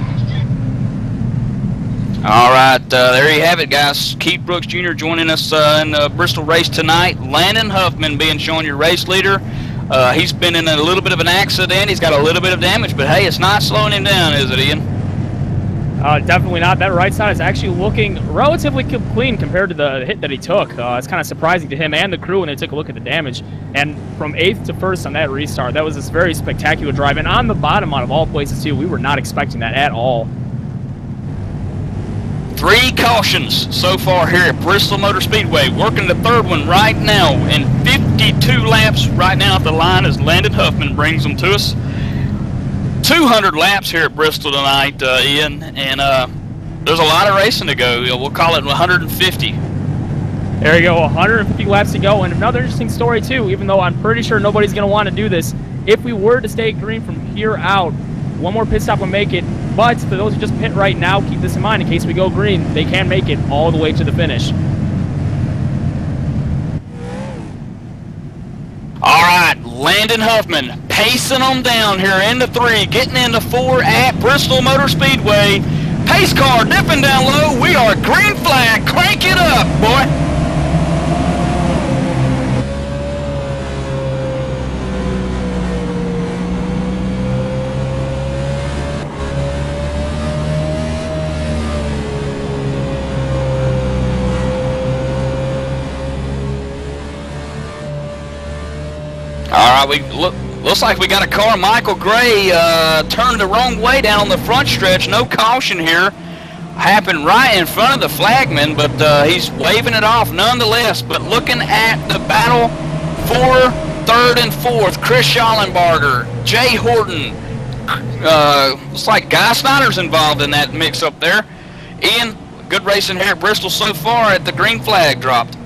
All right, there you have it, guys. Keith Brooks Jr. joining us in the Bristol race tonight. Landon Huffman being shown your race leader. He's been in a little bit of an accident. He's got a little bit of damage, but hey, it's not slowing him down, is it, Ian? Definitely not. That right side is actually looking relatively clean compared to the hit that he took. It's kind of surprising to him and the crew when they took a look at the damage. And from 8th to 1st on that restart, that was this very spectacular drive. And on the bottom out of all places, too, we were not expecting that at all. 3 cautions so far here at Bristol Motor Speedway. Working the 3rd one right now in 52 laps right now at the line as Landon Huffman brings them to us. 200 laps here at Bristol tonight, Ian, and there's a lot of racing to go. We'll call it 150. There you go, 150 laps to go. And another interesting story, too, even though I'm pretty sure nobody's going to want to do this. If we were to stay green from here out, one more pit stop will make it. But for those who just pit right now, keep this in mind. In case we go green, they can make it all the way to the finish. All right, Landon Huffman pacing them down here into 3, getting into 4 at Bristol Motor Speedway. Pace car dipping down low. We are green flag. Crank it up, boy. All right, looks like we got a car. Michael Gray turned the wrong way down on the front stretch. No caution here. Happened right in front of the flagman, but he's waving it off nonetheless. But looking at the battle for 3rd and 4th, Chris Schallenberger, Jay Horton. Looks like Guy Snyder's involved in that mix up there. Ian, good racing here at Bristol so far at the green flag dropped.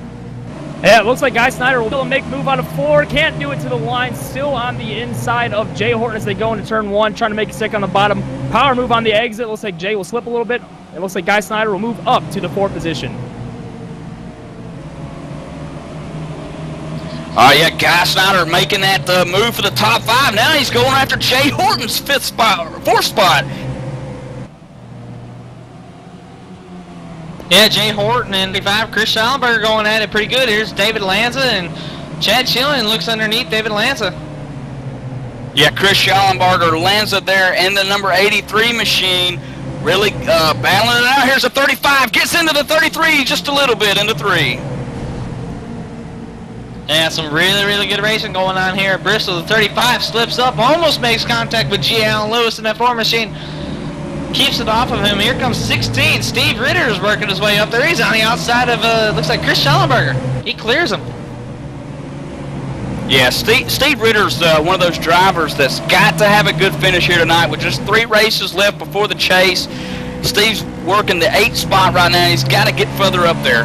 Yeah, it looks like Guy Snyder will make a move out of 4. Can't do it to the line. Still on the inside of Jay Horton as they go into turn 1, trying to make a stick on the bottom. Power move on the exit. Looks like Jay will slip a little bit. It looks like Guy Snyder will move up to the 4th position. Yeah, Guy Snyder making that move for the top 5. Now he's going after Jay Horton's 4th spot. Yeah, Jay Horton and 5, Chris Schallenberger going at it pretty good. Here's David Lanza, and Chad Schilling looks underneath David Lanza. Yeah, Chris Schallenberger, Lanza there in the number 83 machine. Really battling it out. Here's a 35. Gets into the 33 just a little bit into 3. Yeah, some really good racing going on here at Bristol. The 35 slips up, almost makes contact with G. Allen Lewis in that 4 machine. Keeps it off of him. Here comes 16. Steve Ritter is working his way up there. He's on the outside of, looks like Chris Schallenberger. He clears him. Yeah, Steve Ritter's one of those drivers that's got to have a good finish here tonight with just 3 races left before the chase. Steve's working the 8th spot right now. He's got to get further up there.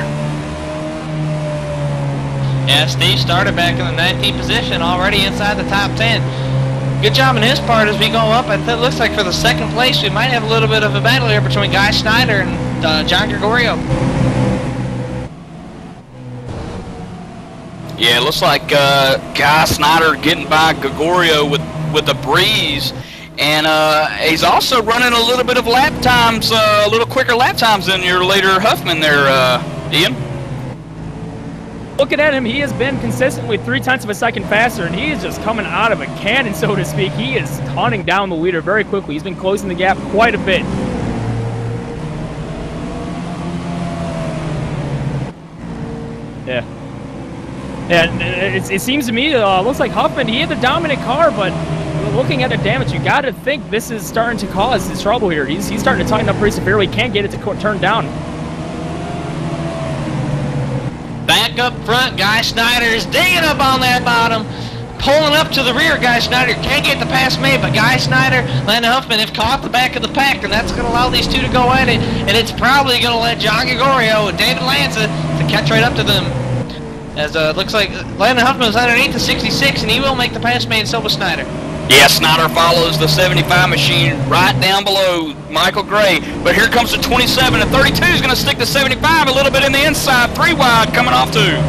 Yeah, Steve started back in the 19th position, already inside the top 10. good job on his part as we go up. It looks like for the second place, we might have a little bit of a battle here between Guy Schneider and John Gregorio. Yeah, it looks like Guy Snyder getting by Gregorio with a breeze. And he's also running a little bit of lap times, a little quicker lap times than your later Huffman there, Ian. Looking at him, he has been consistently 0.3 of a second faster, and he is just coming out of a cannon, so to speak. He is hunting down the leader very quickly. He's been closing the gap quite a bit. Yeah. And it seems to me, looks like Huffman, he had the dominant car, but looking at the damage, you got to think this is starting to cause his trouble here. He's starting to tighten up pretty severely. Can't get it to turn down. Back up front, Guy Schneider is digging up on that bottom. Pulling up to the rear, Guy Schneider can't get the pass made, but Guy Schneider, Landon Huffman have caught the back of the pack, and that's going to allow these two to go at it, and it's probably going to let John Gregorio and David Lanza to catch right up to them. As looks like Landon Huffman is underneath the 66, and he will make the pass made, so will Schneider. Yeah, Snyder follows the 75 machine right down below Michael Gray. But here comes the 27, and 32 is going to stick the 75 a little bit in the inside. 3 wide coming off too.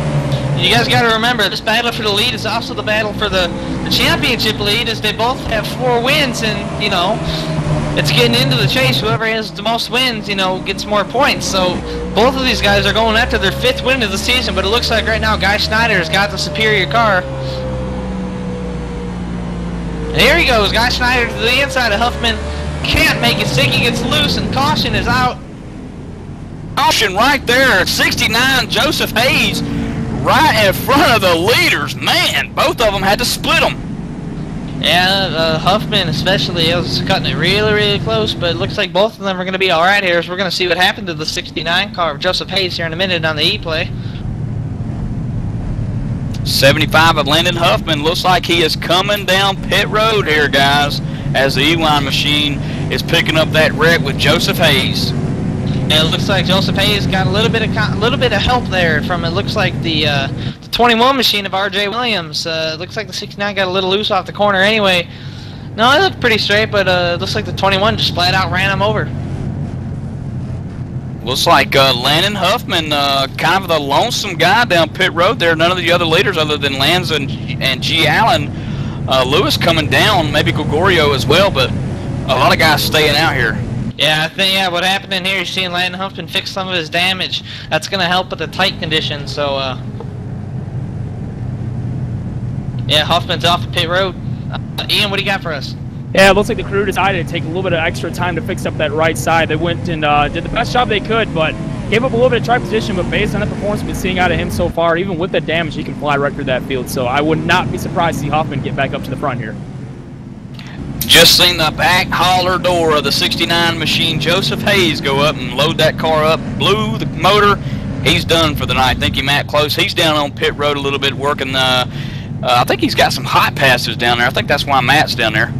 You guys got to remember, this battle for the lead is also the battle for the championship lead, as they both have 4 wins, and, you know, it's getting into the chase. Whoever has the most wins, you know, gets more points. So both of these guys are going after their 5th win of the season, but it looks like right now Guy Schneider has got the superior car. And here he goes, Guy Schneider to the inside of Huffman. Can't make it stick, he gets loose, and caution is out. Caution right there, 69, Joseph Hayes, right in front of the leaders. Man, both of them had to split them. Yeah, Huffman especially was cutting it really, really close, but it looks like both of them are going to be alright here, so we're going to see what happened to the 69 car of Joseph Hayes here in a minute on the E-play. 75 of Landon Huffman looks like he is coming down pit road here, guys, as the E-line machine is picking up that wreck with Joseph Hayes. Yeah, it looks like Joseph Hayes got a little bit of help there from, it looks like the 21 machine of R.J. Williams. Looks like the 69 got a little loose off the corner anyway. No, it looked pretty straight, but looks like the 21 just flat out ran him over. Looks like Landon Huffman, kind of the lonesome guy down pit road there. None of the other leaders other than Lanza and G. Allen. Lewis coming down, maybe Gregorio as well, but a lot of guys staying out here. Yeah, I think what happened in here, you're seeing Landon Huffman fix some of his damage. That's going to help with the tight conditions, so yeah, Huffman's off the pit road. Ian, what do you got for us? Yeah, it looks like the crew decided to take a little bit of extra time to fix up that right side. They went and did the best job they could, but gave up a little bit of track position, but based on the performance we've been seeing out of him so far, even with the damage, he can fly right through that field. So I would not be surprised to see Huffman get back up to the front here. Just seen the back hauler door of the 69 machine, Joseph Hayes, go up and load that car up, blew the motor. He's done for the night. Thank you, Matt Close. He's down on pit road a little bit working I think he's got some hot passes down there. I think that's why Matt's down there.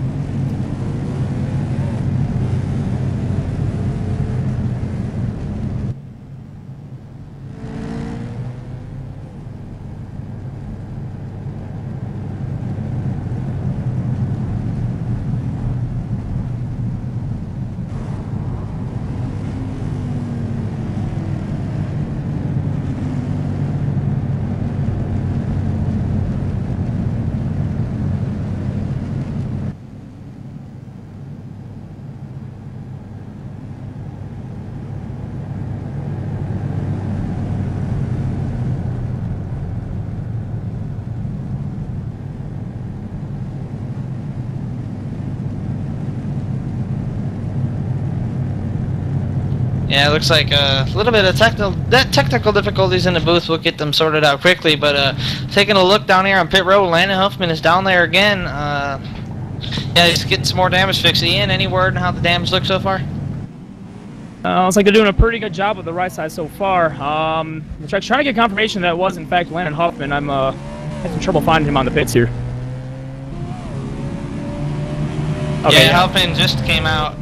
Yeah, it looks like a little bit of technical difficulties in the booth. We'll get them sorted out quickly, but taking a look down here on pit road, Landon Huffman is down there again. Yeah, he's getting some more damage fixed. Ian, any word on how the damage looks so far? Looks like they're doing a pretty good job with the right side so far. I'm trying to get confirmation that it was in fact Landon Huffman. I'm having some trouble finding him on the pits here. Okay, yeah, Huffman just came out.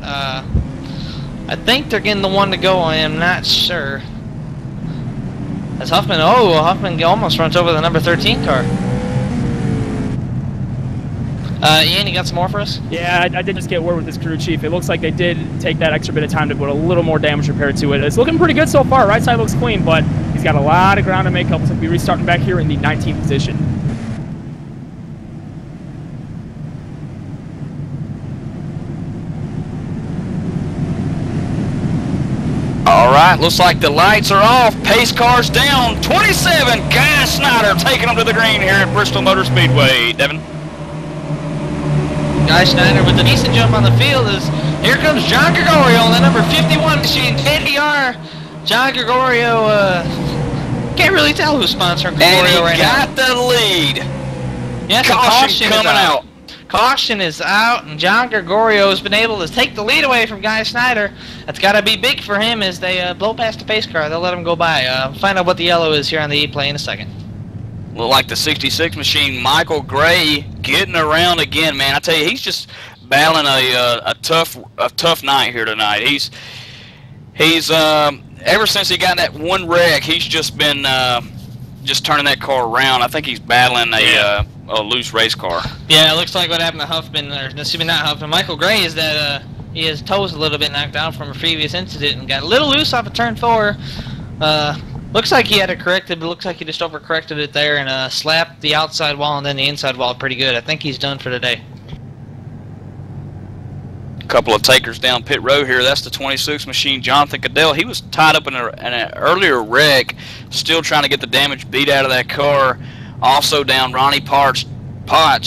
I think they're getting the one to go. I am not sure. As Huffman, Huffman almost runs over the number 13 car. Ian, you got some more for us? Yeah, I did just get word with this crew chief. It looks like they did take that extra bit of time to put a little more damage repair to it. It's looking pretty good so far. Right side looks clean, but he's got a lot of ground to make up. He'll be restarting back here in the 19th position. All right, looks like the lights are off. Pace car's down. 27, Guy Snyder taking them to the green here at Bristol Motor Speedway. Devin? Guy Schneider with a decent jump on the field is here comes John Gregorio on the number 51 machine, KDR. John Gregorio, can't really tell who's sponsoring Gregorio right now. And he got the lead. Yes, Caution coming out. Caution is out, and John Gregorio has been able to take the lead away from Guy Snyder. That's got to be big for him as they blow past the pace car. They'll let him go by. Find out what the yellow is here on the E-play in a second. Look like the 66 machine, Michael Gray, getting around again, man. I tell you, he's just battling a tough night here tonight. He's ever since he got that one wreck, he's just been just turning that car around. I think he's battling a loose race car. Yeah, it looks like what happened to Huffman, or excuse me, not Huffman, Michael Gray, is that his toes a little bit knocked out from a previous incident and got a little loose off of turn 4. Looks like he had it corrected, but looks like he just overcorrected it there and slapped the outside wall and then the inside wall pretty good. I think he's done for today. A couple of takers down pit road here. That's the 26 machine, Jonathan Cadell. He was tied up in an earlier wreck, still trying to get the damage beat out of that car. Also down Ronnie Potts,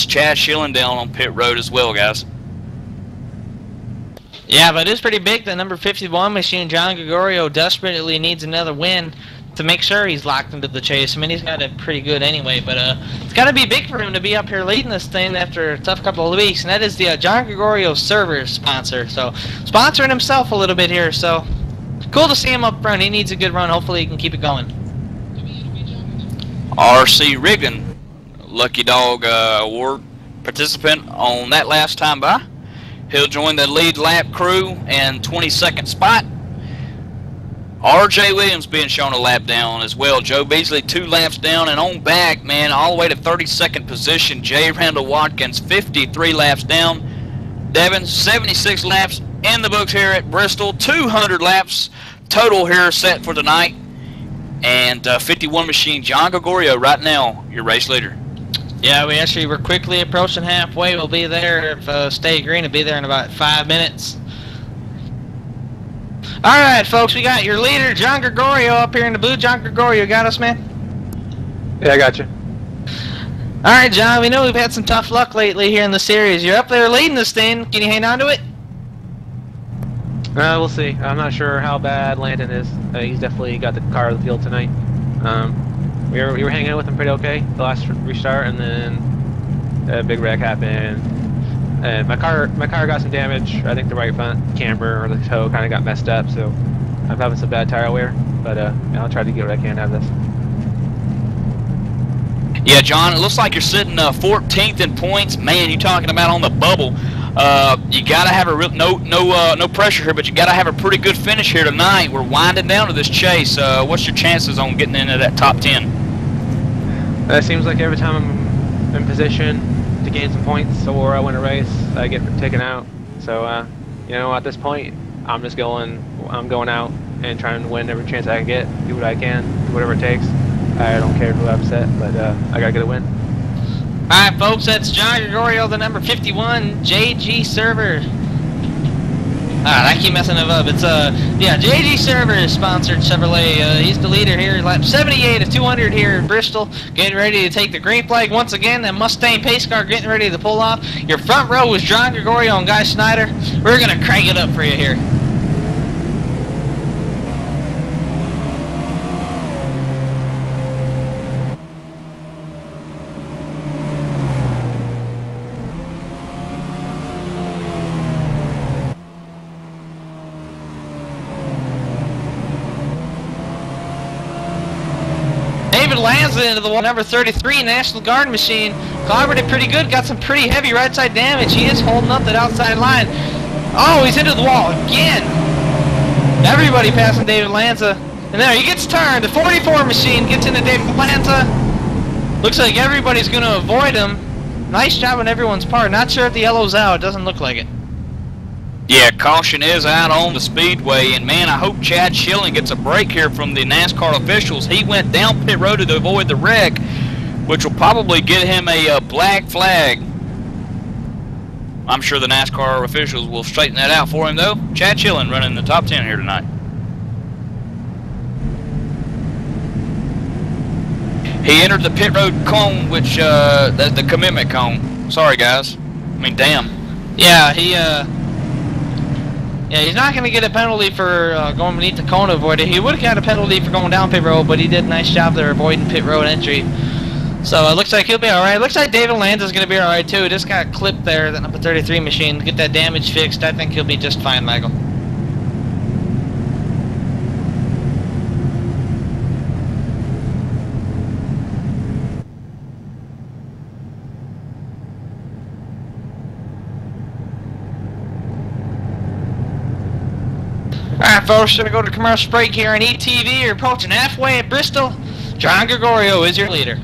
Chad Schilling down on pit road as well, guys. Yeah, but it is pretty big. The number 51 machine, John Gregorio, desperately needs another win to make sure he's locked into the chase. I mean, he's got it pretty good anyway, but it's got to be big for him to be up here leading this thing after a tough couple of weeks, and that is the John Gregorio Servers sponsor. So, sponsoring himself a little bit here, so cool to see him up front. He needs a good run. Hopefully he can keep it going. R.C. Riggin, Lucky Dog Award participant on that last time by. He'll join the lead lap crew in 22nd spot. R.J. Williams being shown a lap down as well. Joe Beasley 2 laps down, and on back, man, all the way to 32nd position. J. Randall Watkins 53 laps down. Devin 76 laps in the books here at Bristol. 200 laps total here set for tonight. And 51 machine John Gregorio right now, your race leader. Yeah, we're quickly approaching halfway. We'll be there if stay green. Will be there in about 5 minutes. All right, folks, we got your leader, John Gregorio, up here in the booth. John Gregorio, got us, man? Yeah, I got you. All right, John, we know we've had some tough luck lately here in the series. You're up there leading this thing. Can you hang on to it? We'll see. I'm not sure how bad Landon is. He's definitely got the car of the field tonight. We were hanging out with him pretty okay the last restart, and then a big wreck happened. And my car got some damage. I think the right front camber or the toe kind of got messed up, so I'm having some bad tire wear. But I'll try to get what I can out of this. Yeah, John, it looks like you're sitting 14th in points. Man, you're talking about on the bubble. You gotta have a real no pressure here, but you gotta have a pretty good finish here tonight. We're winding down to this chase. What's your chances on getting into that top 10? It seems like every time I'm in position to gain some points or I win a race, I get taken out. So at this point, I'm going out and trying to win every chance I can get, do what I can, do whatever it takes. I don't care who I upset, but I gotta get a win. Alright, folks, that's John Gregorio, the number 51, JG Server. I keep messing it up. It's, JG Server sponsored Chevrolet. He's the leader here, lap 78 of 200 here in Bristol. Getting ready to take the green flag once again. That Mustang pace car getting ready to pull off. Your front row was John Gregorio and Guy Snyder. We're going to crank it up for you here. Lanza into the number 33 National Guard machine. Clobbered it pretty good, got some pretty heavy right side damage. He is holding up that outside line. Oh, he's into the wall again. Everybody passing David Lanza. And there he gets turned. The 44 machine gets into David Lanza. Looks like everybody's going to avoid him. nice job on everyone's part. Not sure if the yellow's out. It doesn't look like it. Yeah, caution is out on the Speedway, and man, I hope Chad Schilling gets a break here from the NASCAR officials. He went down pit road to avoid the wreck, which will probably get him a black flag. I'm sure the NASCAR officials will straighten that out for him, though. Chad Schilling running the top 10 here tonight. He entered the pit road cone, which, that's the commitment cone. Sorry, guys. I mean, damn. Yeah, he's not going to get a penalty for going beneath the cone to avoid it. He would have got a penalty for going down pit road, but he did a nice job there avoiding pit road entry. So it looks like he'll be alright. Looks like David Lanza's going to be alright too. Just got clipped there, that number 33 machine. Get that damage fixed. I think he'll be just fine, Michael. Alright folks, gonna go to commercial break here on ETV. You're approaching halfway at Bristol. John Gregorio is your leader.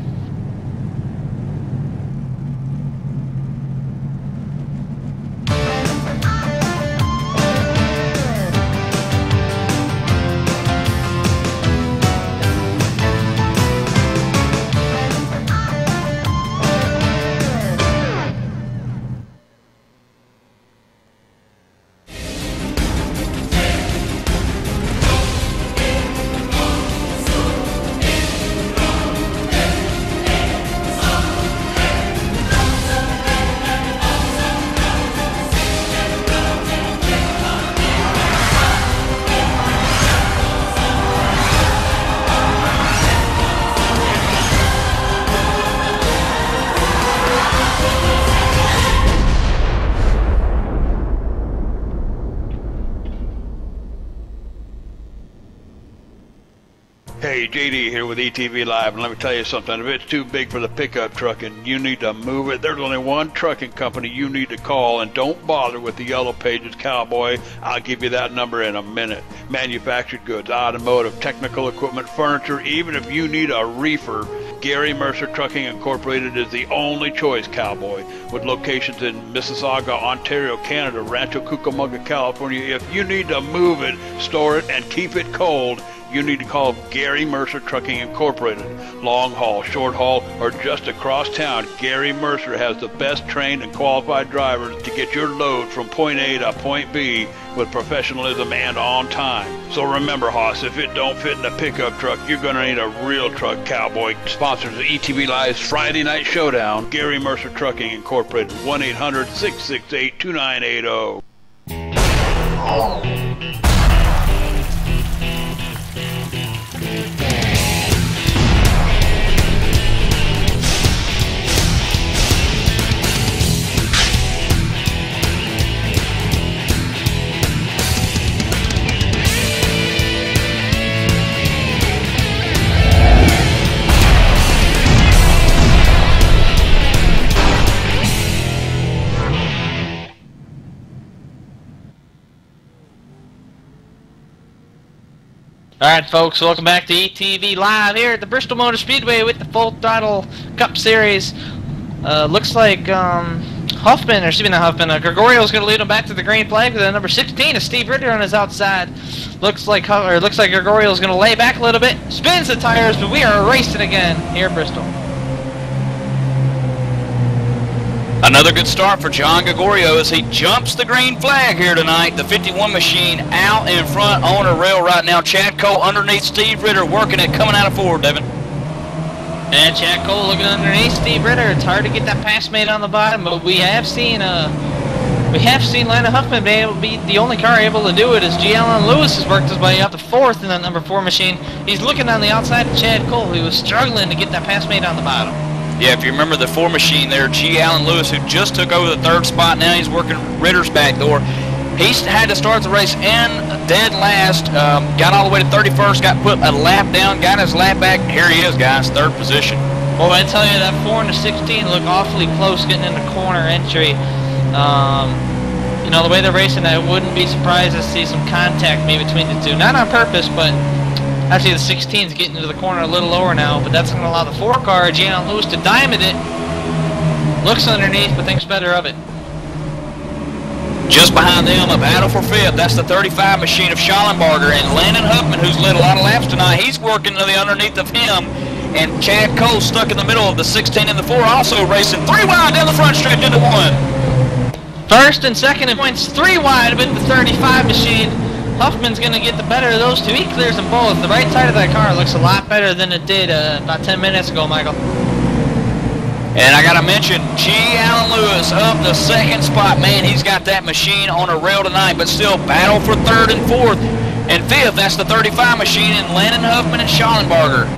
Hey, JD here with ETV Live, and let me tell you something. If it's too big for the pickup truck and you need to move it, there's only one trucking company you need to call, and don't bother with the Yellow Pages Cowboy. I'll give you that number in a minute. Manufactured goods, automotive, technical equipment, furniture, even if you need a reefer, Gary Mercer Trucking Incorporated is the only choice, Cowboy. With locations in Mississauga, Ontario, Canada, Rancho Cucamonga, California, if you need to move it, store it, and keep it cold, you need to call Gary Mercer Trucking Incorporated. Long haul, short haul, or just across town, Gary Mercer has the best trained and qualified drivers to get your load from point A to point B with professionalism and on time. So remember, Hoss, if it don't fit in a pickup truck, you're going to need a real truck, Cowboy. Sponsors of ETV Live's Friday Night Showdown, Gary Mercer Trucking Incorporated, 1-800-668-2980. Alright folks, welcome back to ETV Live here at the Bristol Motor Speedway with the Full Throttle Cup Series. Looks like Huffman, or excuse me, not Huffman, Gregorio's going to lead him back to the green flag with number 16 is Steve Ritter on his outside. Looks like Gregorio's going to lay back a little bit, spins the tires, but we are racing again here at Bristol. Another good start for John Gregorio as he jumps the green flag here tonight. The 51 machine out in front on a rail right now. Chad Cole underneath Steve Ritter working it, coming out of forward, Devin. And Chad Cole looking underneath Steve Ritter. It's hard to get that pass made on the bottom, but we have seen Landon Huffman be the only car able to do it as G. Allen Lewis has worked his way up to fourth in that number 4 machine. He's looking on the outside of Chad Cole, who was struggling to get that pass made on the bottom. Yeah, if you remember the 4 machine there, G. Allen Lewis, who just took over the 3rd spot, now he's working Ritter's back door. He had to start the race in dead last, got all the way to 31st, got put a lap down, got his lap back. Here he is, guys, 3rd position. Well, I tell you, that 4 and the 16 look awfully close getting into corner entry. You know, the way they're racing, I wouldn't be surprised to see some contact maybe between the two. Not on purpose, but actually the 16's getting into the corner a little lower now, but that's going to allow the 4 car, G. Allen Lewis, to diamond it. looks underneath, but thinks better of it. Just behind them, a battle for fifth. That's the 35 machine of Schallenberger. And Landon Huffman, who's led a lot of laps tonight, he's working to the underneath of him. And Chad Cole stuck in the middle of the 16 and the 4, also racing 3 wide down the front stretch into 1. First and second in points, 3 wide with the 35 machine. Huffman's going to get the better of those two. He clears them both. The right side of that car looks a lot better than it did about 10 minutes ago, Michael. And I got to mention, G. Allen Lewis up the second spot. Man, he's got that machine on a rail tonight, but still battle for third and fourth. And fifth, that's the 35 machine in Landon Huffman and Schallenberger.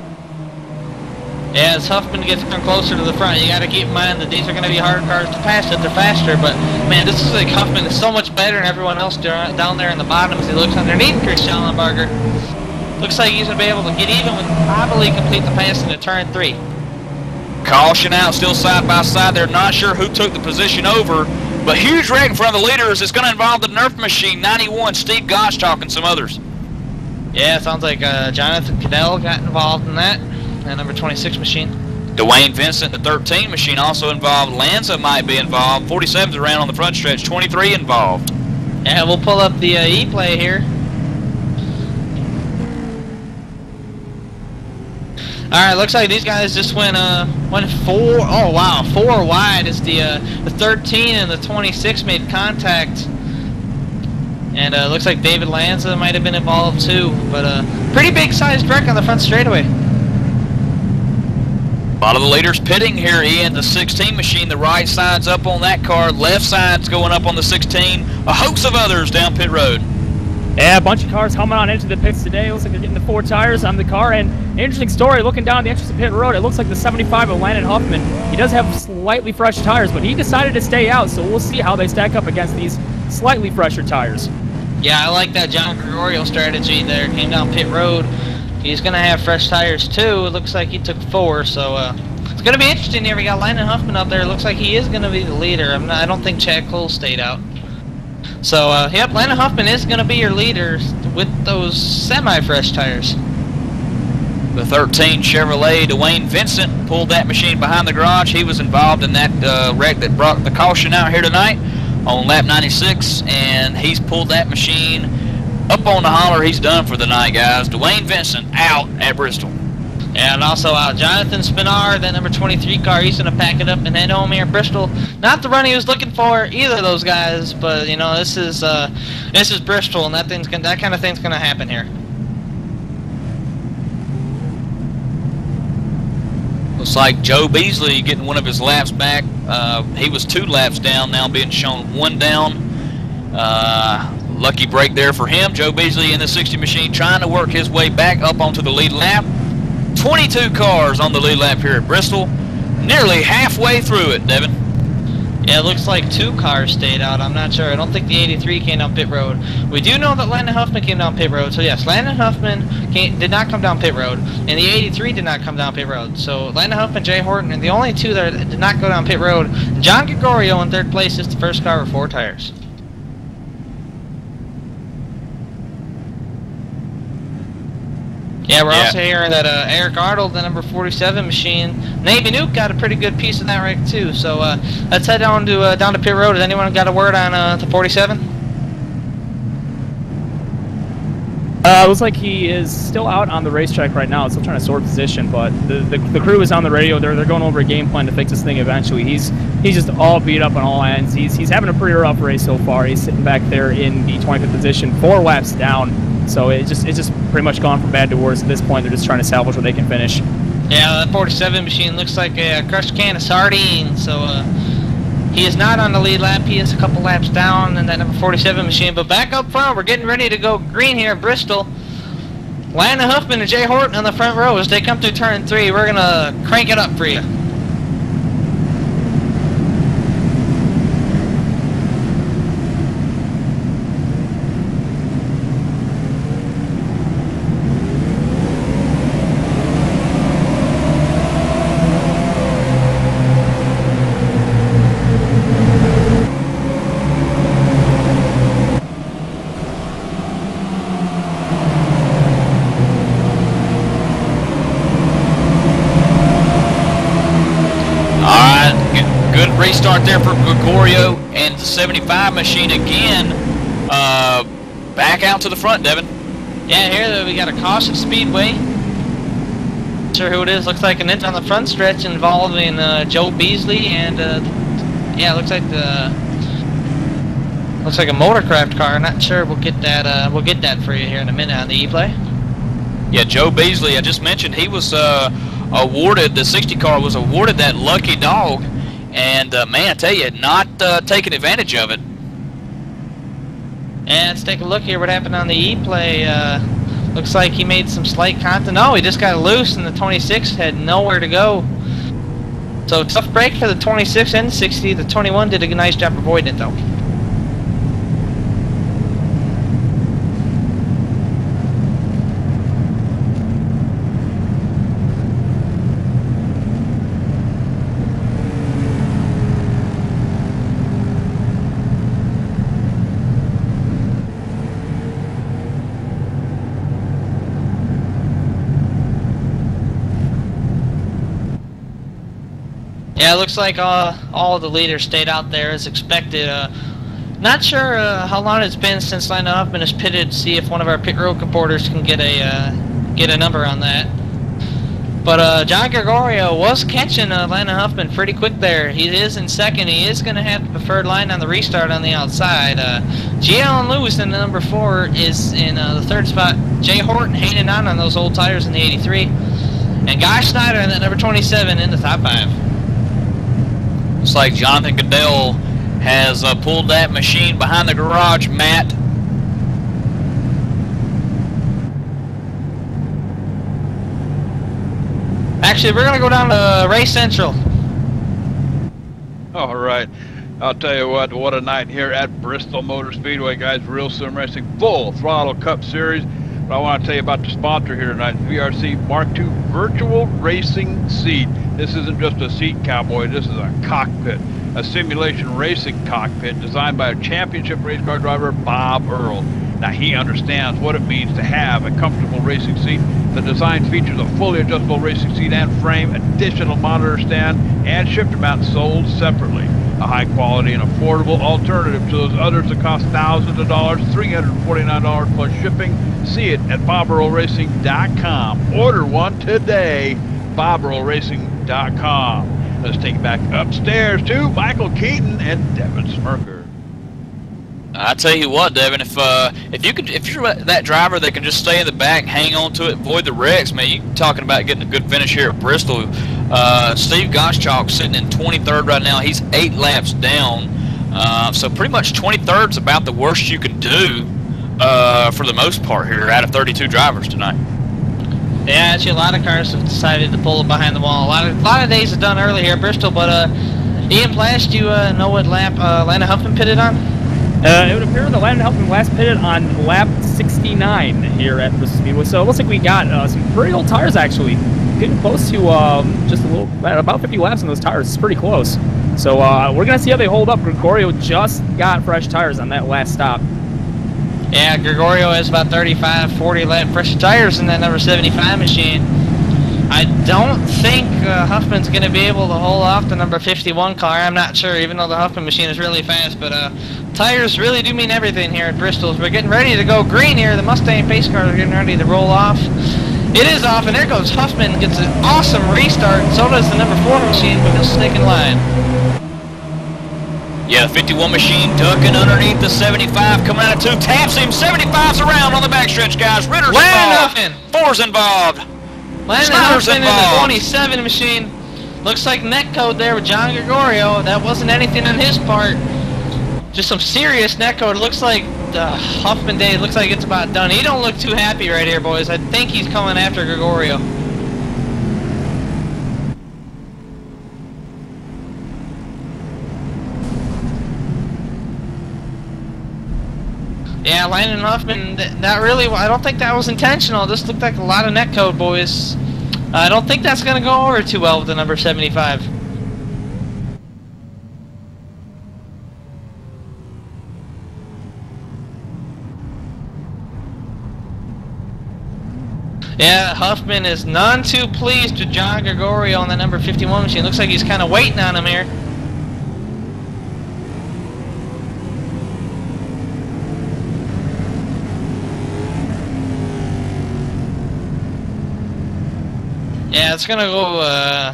Yeah, as Huffman gets closer to the front, you got to keep in mind that these are going to be hard cars to pass if they're faster. But, man, this is like Huffman is so much better than everyone else down there in the bottom as he looks underneath Chris Schallenberger. Looks like he's going to be able to get even with probably complete the pass into turn 3. Caution out, still side by side. They're not sure who took the position over, but huge wreck in front of the leaders. It's going to involve the Nerf machine, 91, Steve Gottschalk, and some others. Yeah, it sounds like Jonathan Cadell got involved in that. That number 26 machine. Dwayne Vincent, the 13 machine, also involved. Lanza might be involved. 47's around on the front stretch. 23 involved. Yeah, we'll pull up the E-play here. Alright, looks like these guys just went 4. Oh wow, 4 wide as the 13 and the 26 made contact. And looks like David Lanza might have been involved too. But pretty big sized wreck on the front straightaway. A lot of the leaders pitting here, Ian. The 16 machine, the right side's up on that car. Left side's going up on the 16. A host of others down pit road. Yeah, a bunch of cars coming on into the pits today. It looks like they're getting the 4 tires on the car. And an interesting story, looking down the entrance of pit road, it looks like the 75 of Landon Huffman, he does have slightly fresh tires, but he decided to stay out, so we'll see how they stack up against these slightly fresher tires. Yeah, I like that John Gregorio strategy there. Came down pit road. He's going to have fresh tires too. It looks like he took 4, so it's going to be interesting here. We got Landon Huffman up there. It looks like he is going to be the leader. I don't think Chad Cole stayed out. So, yep, Landon Huffman is going to be your leader with those semi-fresh tires. The 13 Chevrolet, Dwayne Vincent, pulled that machine behind the garage. He was involved in that wreck that brought the caution out here tonight on lap 96, and he's pulled that machine up on the holler. He's done for the night, guys. Dwayne Vincent out at Bristol. And also out Jonathan Spinar, that number 23 car. He's going to pack it up and head home here at Bristol. Not the run he was looking for, either of those guys, but you know this is Bristol, and that kind of thing's going to happen here. Looks like Joe Beasley getting one of his laps back. He was 2 laps down, now being shown 1 down. Lucky break there for him. Joe Beasley in the 60 machine trying to work his way back up onto the lead lap. 22 cars on the lead lap here at Bristol. Nearly halfway through it, Devin. Yeah, it looks like 2 cars stayed out. I'm not sure. I don't think the 83 came down pit road. We do know that Landon Huffman came down pit road. So yes, Landon Huffman did not come down pit road, and the 83 did not come down pit road. So Landon Huffman, Jay Horton, and the only 2 that did not go down pit road. John Gregorio in 3rd place is the first car with 4 tires. Yeah, we're also hearing that Eric Arnold, the number 47 machine, Navy Nuke got a pretty good piece of that wreck too. So let's head down to pit road. Has anyone got a word on the 47? Looks like he is still out on the racetrack right now. Still trying to sort position, but the crew is on the radio. They're going over a game plan to fix this thing eventually. He's just all beat up on all ends. He's having a pretty rough race so far. He's sitting back there in the 25th position, 4 laps down. So it's just pretty much gone from bad to worse at this point. They're just trying to salvage what they can finish. Yeah, that 47 machine looks like a crushed can of sardines. So he is not on the lead lap. He is a couple laps down in that number 47 machine. But back up front, we're getting ready to go green here at Bristol. Landon Huffman and Jay Horton on the front row as they come through turn 3. We're going to crank it up for you. restart there for Gregorio, and the 75 machine again back out to the front, Devin. Yeah, here we got a caution Speedway. Not sure who it is. Looks like an inch on the front stretch involving Joe Beasley and yeah, looks like a Motorcraft car. Not sure. We'll get that for you here in a minute on the e-play. Yeah, Joe Beasley, I just mentioned, he was awarded, the 60 car was awarded that lucky dog, and man, I tell you, not taking advantage of it. And let's take a look here what happened on the e-play. Looks like he made some slight contact. No, he just got loose, and the 26 had nowhere to go. So tough break for the 26 and 60. The 21 did a nice job avoiding it, though. Yeah, it looks like all of the leaders stayed out there as expected. Not sure how long it's been since Lana Huffman has pitted. See if one of our pit road reporters can get a number on that. But John Gregorio was catching Lana Huffman pretty quick there. He is in second. He is going to have the preferred line on the restart on the outside. G. Allen Lewis in the number 4 is in the third spot. Jay Horton hanging on those old tires in the 83. And Guy Snyder in that number 27 in the top 5. Looks like Jonathan Goodell has pulled that machine behind the garage mat. Actually, we're going to go down to Race Central. All right. I'll tell you what a night here at Bristol Motor Speedway, guys. Real Sim Racing Full Throttle Cup Series. But I want to tell you about the sponsor here tonight, VRC Mark II Virtual Racing Seat. This isn't just a seat, cowboy. This is a cockpit, a simulation racing cockpit designed by a championship race car driver, Bob Earl. Now, he understands what it means to have a comfortable racing seat. The design features a fully adjustable racing seat and frame, additional monitor stand, and shifter mount sold separately. A high quality and affordable alternative to those others that cost thousands of dollars, $349 plus shipping. See it at BobEarlRacing.com. Order one today, BobEarlRacing.com. Let's take it back upstairs to Michael Keaton and Devin Smirker. I tell you what, Devin, if you're that driver that can just stay in the back, hang on to it, avoid the wrecks, man, you're talking about getting a good finish here at Bristol. Steve Goschalk sitting in 23rd right now. He's 8 laps down, so pretty much 23rd is about the worst you can do for the most part here out of 32 drivers tonight. Yeah, actually, a lot of cars have decided to pull it behind the wall. A lot of days are done early here at Bristol, but Ian Plash, do you know what lap Lana Huffman pitted on? It would appear that Landon Huffman last pitted on lap 69 here at Bristol Speedway. So it looks like we got some pretty old tires actually, getting close to just a little, about 50 laps on those tires. It's pretty close. So we're gonna see how they hold up. Gregorio just got fresh tires on that last stop. Yeah, Gregorio has about 35, 40 lap fresh tires in that number 75 machine. I don't think Huffman's going to be able to hold off the number 51 car. I'm not sure, even though the Huffman machine is really fast. But tires really do mean everything here at Bristol. We're getting ready to go green here. The Mustang pace cars are getting ready to roll off. It is off, and there goes Huffman. Gets an awesome restart, and so does the number 4 machine, but he'll stick in line. Yeah, the 51 machine ducking underneath the 75, coming out of 2, taps him. 75's around on the backstretch, guys. Ritter's involved. 4's involved. Landon Huffman in the 27 machine. Looks like net code there with John Gregorio. That wasn't anything on his part. Just some serious net code. It looks like the Huffman day, looks like it's about done. He don't look too happy right here, boys. I think he's coming after Gregorio. Yeah, Landon Huffman, not really, I don't think that was intentional. This looked like a lot of netcode, boys. I don't think that's going to go over too well with the number 75. Yeah, Huffman is none too pleased with John Gregorio on the number 51 machine. Looks like he's kind of waiting on him here. Yeah, it's gonna go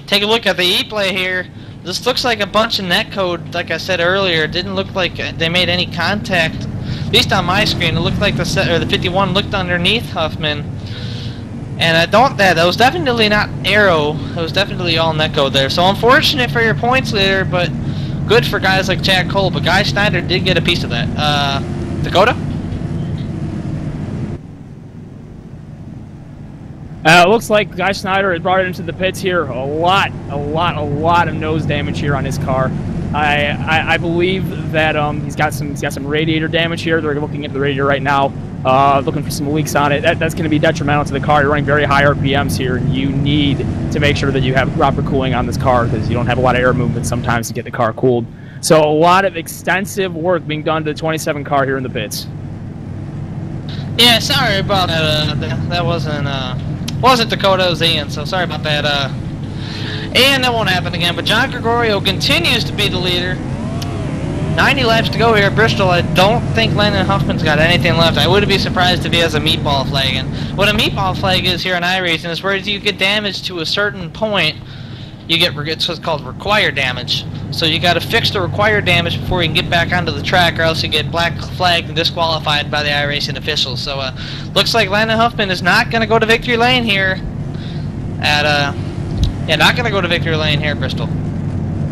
take a look at the E-play here. This looks like a bunch of netcode, like I said earlier. It didn't look like they made any contact. At least on my screen, it looked like the 51 looked underneath Huffman. And that was definitely not Arrow. It was definitely all netcode there. So unfortunate for your points leader, but good for guys like Chad Cole. But Guy Schneider did get a piece of that. Dakota? It looks like Guy Schneider has brought it into the pits here. A lot of nose damage here on his car. I believe that he's got some radiator damage here. They're looking at the radiator right now, looking for some leaks on it. That's going to be detrimental to the car. You're running very high RPMs here, and you need to make sure that you have proper cooling on this car because you don't have a lot of air movement sometimes to get the car cooled. So a lot of extensive work being done to the 27 car here in the pits. Yeah, sorry about that. That wasn't Dakota, it was Ian, so sorry about that. And that won't happen again, but John Gregorio continues to be the leader. 90 laps to go here at Bristol. I don't think Landon Huffman's got anything left. I wouldn't be surprised if he has a meatball flag. And what a meatball flag is here in iRacing is where you get damage to a certain point, you get it's what's called required damage. So you got to fix the required damage before you can get back onto the track, or else you get black flagged and disqualified by the iRacing officials. So looks like Landon Huffman is not going to go to victory lane here at not going to go to victory lane here at Bristol.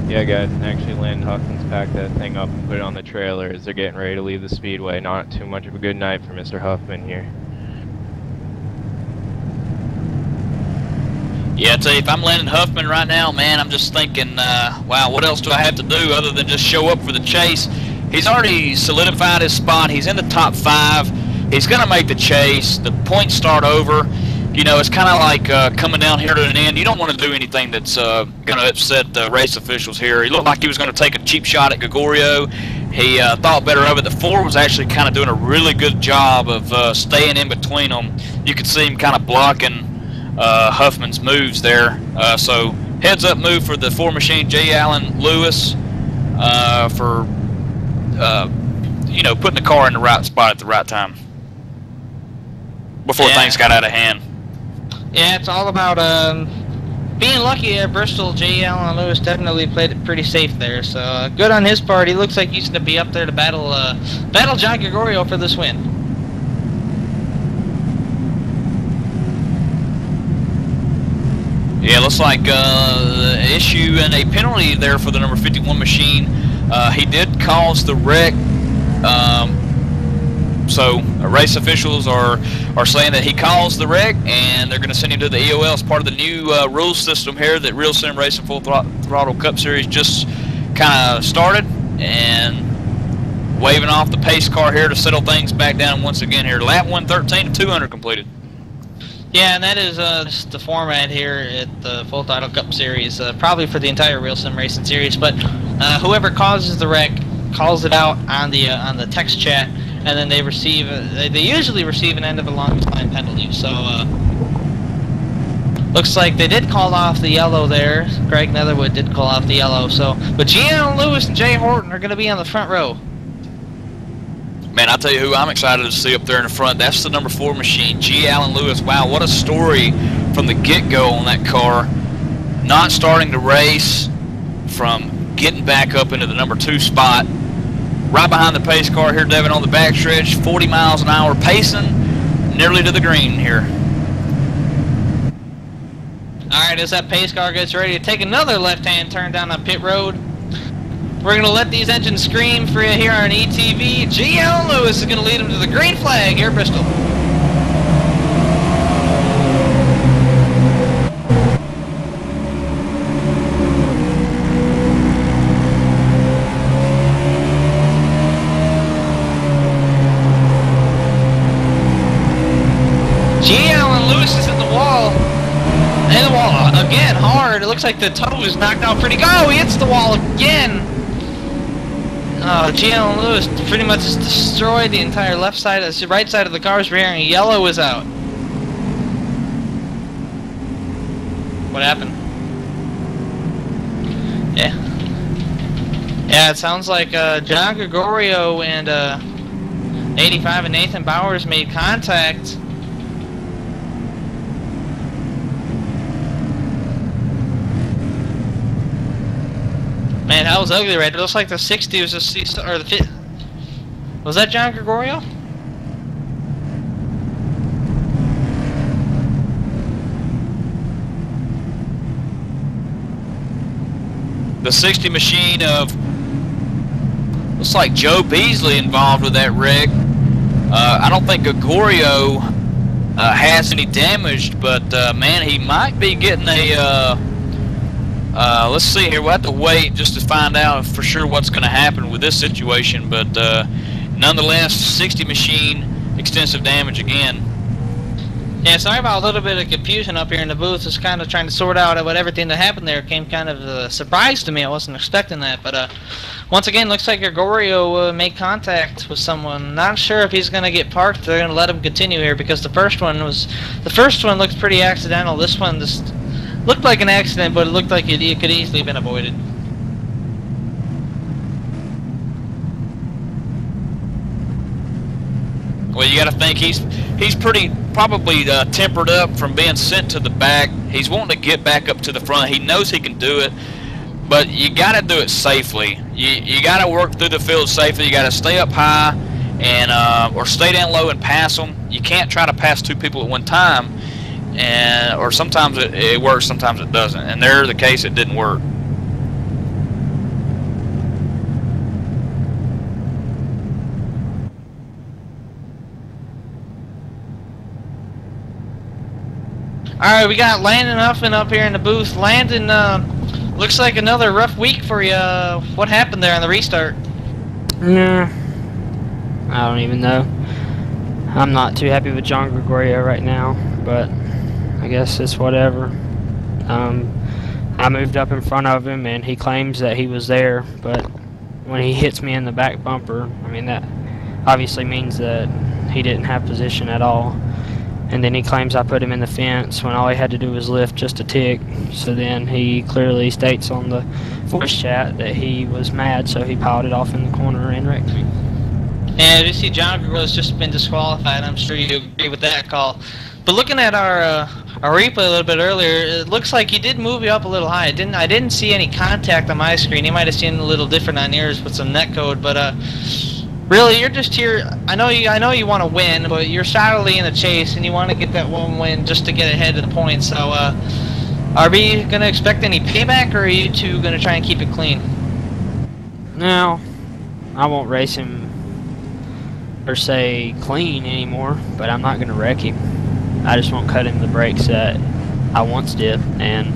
Yeah, guys, and actually Landon Huffman's packed that thing up and put it on the trailer as they're getting ready to leave the Speedway. Not too much of a good night for Mr. Huffman here. Yeah, I tell you, if I'm Landon Huffman right now, man, I'm just thinking, wow, what else do I have to do other than just show up for the chase? He's already solidified his spot. He's in the top 5. He's going to make the chase. The points start over. You know, it's kind of like coming down here to an end. You don't want to do anything that's going to upset the race officials here. He looked like he was going to take a cheap shot at Gregorio. He thought better of it. The 4 was actually kind of doing a really good job of staying in between them. You could see him kind of blocking Huffman's moves there. So heads up move for the 4 machine, J. Allen Lewis, for you know, putting the car in the right spot at the right time before things got out of hand. Yeah, it's all about being lucky at Bristol. J. Allen Lewis definitely played it pretty safe there. So good on his part. He looks like he's going to be up there to battle John Gregorio for this win. Yeah, looks like issue and a penalty there for the number 51 machine. He did cause the wreck. So race officials are saying that he caused the wreck, and they're going to send him to the EOL as part of the new rules system here that Real Sim Racing Full Throttle Cup Series just kind of started, and waving off the pace car here to settle things back down once again here. Lap 113 to 200 completed. Yeah, and that is just the format here at the Full Throttle Cup Series, probably for the entire Real Sim Racing Series. But whoever causes the wreck calls it out on the text chat, and then they receive they usually receive an end of a long time penalty. So looks like they did call off the yellow there. Greg Netherwood did call off the yellow. So, but Gian Lewis and Jay Horton are going to be on the front row. Man, I'll tell you who I'm excited to see up there in the front. That's the number 4 machine, G. Allen Lewis. Wow, what a story from the get-go on that car. Not starting the race, from getting back up into the number 2 spot. Right behind the pace car here, Devin, on the backstretch, 40 miles an hour, pacing nearly to the green here. All right, as that pace car gets ready to take another left-hand turn down on pit road, we're going to let these engines scream for you here on ETV. G. Allen Lewis is going to lead them to the green flag here at Bristol. G. Allen Lewis is in the wall. In the wall again, hard. It looks like the toe is knocked out pretty good. Oh, he hits the wall again. G. Allen Lewis pretty much destroyed the entire left side, the right side of the car's rear, and yellow is out. What happened? Yeah. Yeah, it sounds like John Gregorio and 85 and Nathan Bowers made contact. Man, that was ugly right there. It looks like the 60 was or the 50. Was that John Gregorio? The 60 machine of, looks like Joe Beasley involved with that wreck. I don't think Gregorio has any damage, but man, he might be getting a, let's see here, we'll have to wait just to find out for sure what's going to happen with this situation, but nonetheless, 60 machine, extensive damage again. Yeah, sorry about a little bit of confusion up here in the booth. Just kind of trying to sort out what everything that happened there. Came kind of a surprise to me. I wasn't expecting that. But once again, looks like Gregorio made contact with someone. Not sure if he's going to get parked. They're going to let him continue here because the first one looked pretty accidental. This one just looked like an accident, but it looked like it could easily have been avoided. Well, you got to think he's probably tempered up from being sent to the back. He's wanting to get back up to the front. He knows he can do it, but you got to do it safely. You got to work through the field safely. You got to stay up high and or stay down low and pass them. You can't try to pass two people at one time, or sometimes it works, sometimes it doesn't. And there's the case it didn't work. Alright, we got Landon Huffman up here in the booth. Landon, looks like another rough week for you. What happened there on the restart? Nah, I don't even know. I'm not too happy with John Gregorio right now, but I guess it's whatever. I moved up in front of him, and he claims that he was there, but when he hits me in the back bumper, I mean, that obviously means that he didn't have position at all. And then he claims I put him in the fence when all he had to do was lift just a tick. So then he clearly states on the voice chat that he was mad, so he piled it off in the corner and wrecked me. And you see John Gregorio just been disqualified. I'm sure you agree with that call. But looking at our replay a little bit earlier, it looks like he did move you up a little high. I didn't see any contact on my screen. You might have seen a little different on yours with some net code, but really, you're just here. I know you want to win, but you're solidly in the chase, and you want to get that one win just to get ahead of the points. So, are we gonna expect any payback, or are you two gonna try and keep it clean? No, I won't race him per se clean anymore, but I'm not gonna wreck him. I just won't cut him the brakes that I once did, and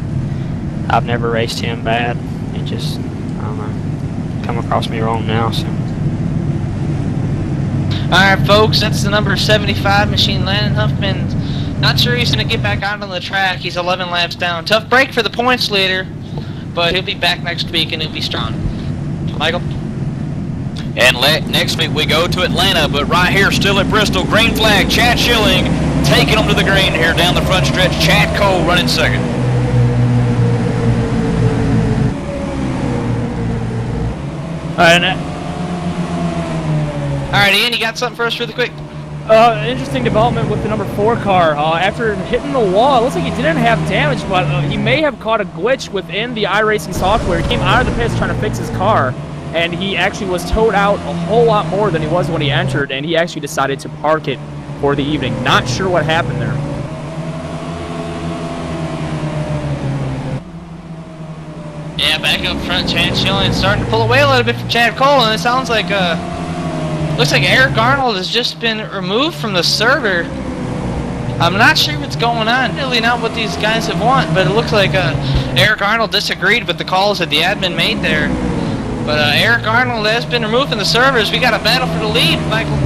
I've never raced him bad. It just, I don't know, come across me wrong now. So. Alright, folks, that's the number 75 machine, Landon Huffman. Not sure he's going to get back out on the track. He's 11 laps down. Tough break for the points leader, but he'll be back next week and he'll be strong. Michael? And next week we go to Atlanta, but right here, still at Bristol, green flag, Chad Schilling taking them to the green here down the front stretch. Chad Cole running second. Alright, Ian, you got something for us really quick? Interesting development with the number 4 car. After hitting the wall, it looks like he didn't have damage, but he may have caught a glitch within the iRacing software. He came out of the pits trying to fix his car, and he actually was towed out a whole lot more than he was when he entered, and he actually decided to park it for the evening. Not sure what happened there. Yeah, back up front, Chad Schilling starting to pull away a little bit from Chad Cole, and it sounds like looks like Eric Arnold has just been removed from the server. I'm not sure what's going on. Really not what these guys have want, but it looks like Eric Arnold disagreed with the calls that the admin made there. But Eric Arnold has been removed from the servers. We got a battle for the lead, Michael.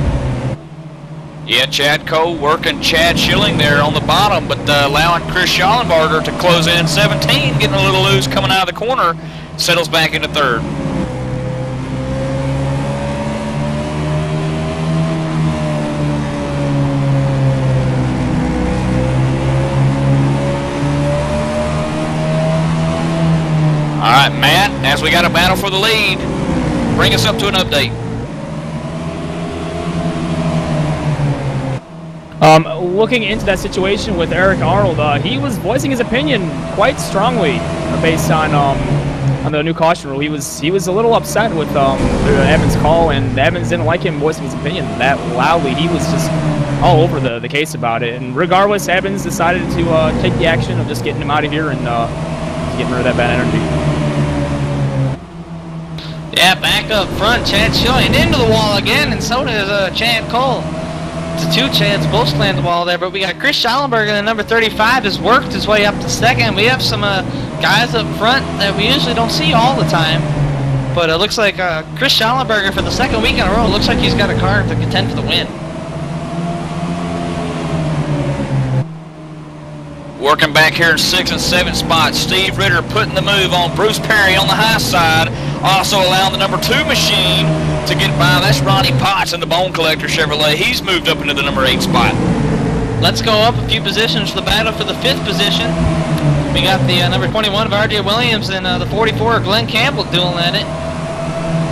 Yeah, Chad Cole working Chad Schilling there on the bottom, but allowing Chris Schallenbarger to close in 17, getting a little loose coming out of the corner, settles back into third. All right, Matt, as we got a battle for the lead, bring us up to an update. Looking into that situation with Eric Arnold, he was voicing his opinion quite strongly based on on the new caution rule. He was a little upset with Evans' call, and Evans didn't like him voicing his opinion that loudly. He was just all over the case about it. And regardless, Evans decided to take the action of just getting him out of here and getting rid of that bad energy. Yeah, back up front, Chad Schilling into the wall again, and so does Chad Cole. It's the two Chads both slammed the wall there, but we got Chris Schallenberger, the number 35, has worked his way up to second. We have some guys up front that we usually don't see all the time, but it looks like Chris Schallenberger for the second week in a row, looks like he's got a car to contend for the win. Working back here in 6 and 7 spots, Steve Ritter putting the move on Bruce Perry on the high side, also allowing the number 2 machine to get by. That's Ronnie Potts in the Bone Collector Chevrolet. He's moved up into the number 8 spot. Let's go up a few positions for the battle for the 5th position. We got the number 21 of R.J. Williams and the 44 of Glenn Campbell dueling at it.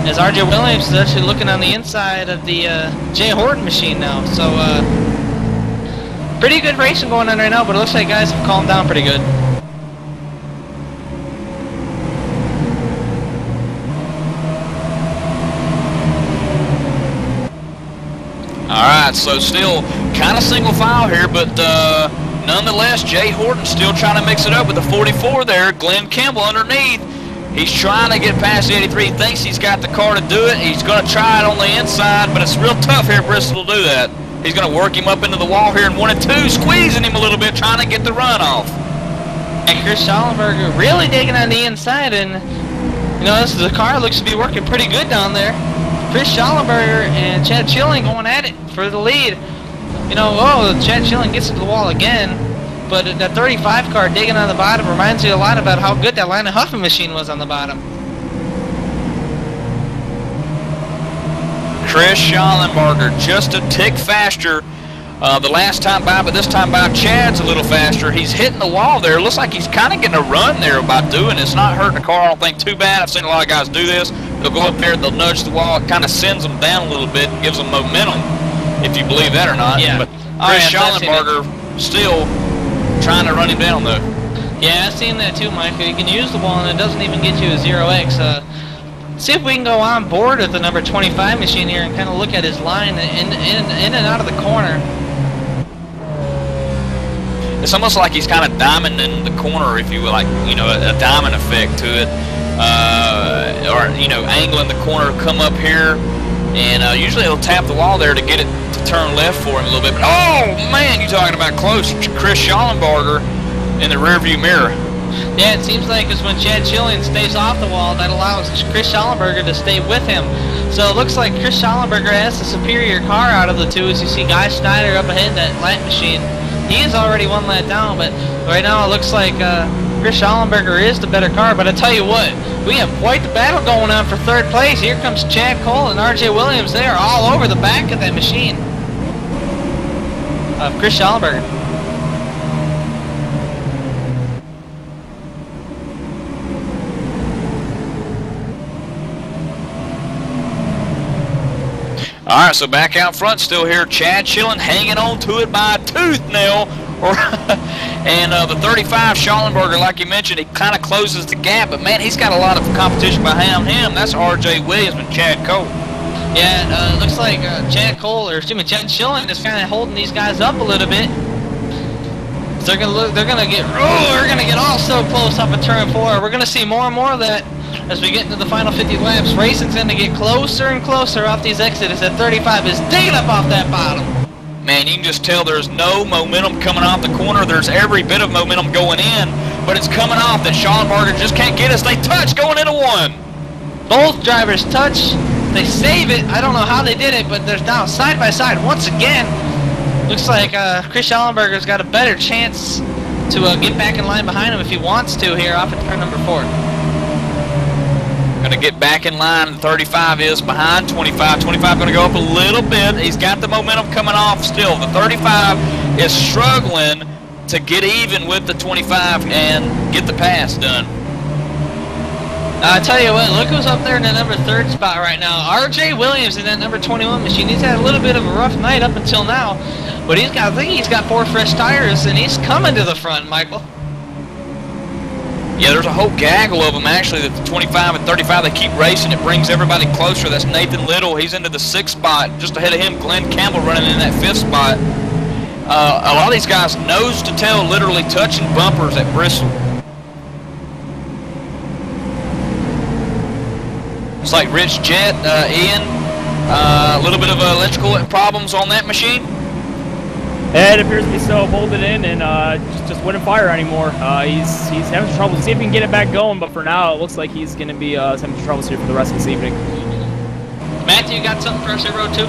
As R.J. Williams is actually looking on the inside of the Jay Horton machine now. So, pretty good racing going on right now, but it looks like guys have calmed down pretty good. Alright, so still kind of single file here, but nonetheless, Jay Horton still trying to mix it up with the 44 there. Glenn Campbell underneath. He's trying to get past the 83. He thinks he's got the car to do it. He's going to try it on the inside, but it's real tough here at Bristol to do that. He's going to work him up into the wall here in 1 and 2, squeezing him a little bit, trying to get the run off. And Chris Schallenberger really digging on the inside, and you know, the car looks to be working pretty good down there. Chris Schallenberger and Chad Schilling going at it for the lead. You know, Chad Schilling gets to the wall again, but that 35 car digging on the bottom reminds you a lot about how good that Lionel Huffman machine was on the bottom. Chris Schallenberger just a tick faster the last time by, but this time by Chad's a little faster. He's hitting the wall there. Looks like he's kind of getting a run there by doing it. It's not hurting the car, I don't think, too bad. I've seen a lot of guys do this. They'll go up there, they'll nudge the wall. It kind of sends them down a little bit, gives them momentum, if you believe that or not. Yeah. But Chris Schallenberger still trying to run him down, though. Yeah, I've seen that too, Michael. You can use the wall and it doesn't even get you a 0x. See if we can go on board with the number 25 machine here and kind of look at his line in and out of the corner. It's almost like he's kind of diamonding the corner, if you will, like, you know, a diamond effect to it. Or, you know, angling the corner, come up here, and usually he'll tap the wall there to get it to turn left for him a little bit. But, oh, man, you're talking about close. Chris Schallenberger in the rearview mirror. Yeah, it seems like it's when Chad Schilling stays off the wall, that allows Chris Schallenberger to stay with him. So it looks like Chris Schallenberger has the superior car out of the two, as you see Guy Schneider up ahead in that light machine. He is already one lap down, but right now it looks like Chris Schallenberger is the better car. But I tell you what, we have quite the battle going on for 3rd place. Here comes Chad Cole and R.J. Williams. They are all over the back of that machine of Chris Schallenberger. All right, so back out front still here, Chad Schilling hanging on to it by a tooth nail. And the 35 Schallenberger, like you mentioned, he kind of closes the gap, but man, he's got a lot of competition behind him. That's R.J. Williams and Chad Cole. Yeah, it looks like Chad Schilling is kind of holding these guys up a little bit. So they're gonna get all so close up at turn 4. We're gonna see more and more of that as we get into the final 50 laps. Racing's gonna get closer and closer off these exits. That 35 is digging up off that bottom. Man, you can just tell there's no momentum coming off the corner. There's every bit of momentum going in, but it's coming off that Schallenberger just can't get us. They touch going into 1. Both drivers touch. They save it. I don't know how they did it, but they're now side by side once again. Looks like Chris Schallenberger's got a better chance to get back in line behind him if he wants to here off at turn number 4. Going to get back in line. 35 is behind 25. 25 going to go up a little bit. He's got the momentum coming off still. The 35 is struggling to get even with the 25 and get the pass done. I tell you what, look who's up there in the number 3rd spot right now. R.J. Williams in that number 21 machine. He's had a little bit of a rough night up until now, but I think he's got 4 fresh tires, and he's coming to the front, Michael. Yeah, there's a whole gaggle of them, actually, that the 25 and 35, they keep racing. It brings everybody closer. That's Nathan Little. He's into the 6th spot. Just ahead of him, Glenn Campbell running in that 5th spot. A lot of these guys nose to tail, literally touching bumpers at Bristol. It's like Rich Jet, Ian, a little bit of electrical problems on that machine. It appears to be so bolted in and just wouldn't fire anymore. He's having some trouble. See if he can get it back going, but for now it looks like he's going to be having some troubles here for the rest of this evening. Matthew, you got something for us here, Road 2?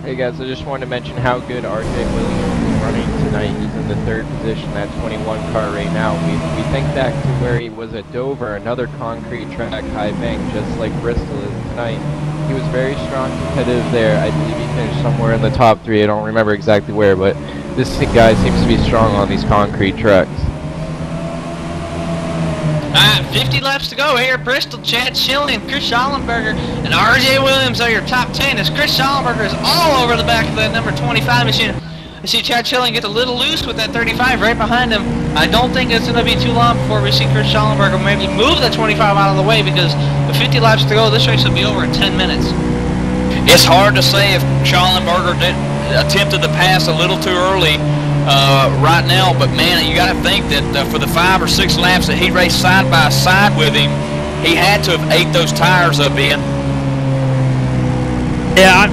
Hey guys, I just wanted to mention how good RJ Williams is running tonight. He's in the 3rd position, that 21 car right now. We think back to where he was at Dover, another concrete track, high bank, just like Bristol is tonight. He was very strong, competitive there. I believe he finished somewhere in the top 3. I don't remember exactly where, but this guy seems to be strong on these concrete tracks. 50 laps to go here. Bristol, Chad Schilling, Chris Schallenberger, and RJ Williams are your top 10 as Chris Schallenberger is all over the back of that number 25 machine. I see Chad Schilling get a little loose with that 35 right behind him. I don't think it's going to be too long before we see Chris Schallenberger maybe move that 25 out of the way, because with 50 laps to go, this race will be over in 10 minutes. It's hard to say if Schallenberger attempted to pass a little too early right now, but man, you got to think that for the 5 or 6 laps that he raced side by side with him, he had to have ate those tires up in. Yeah,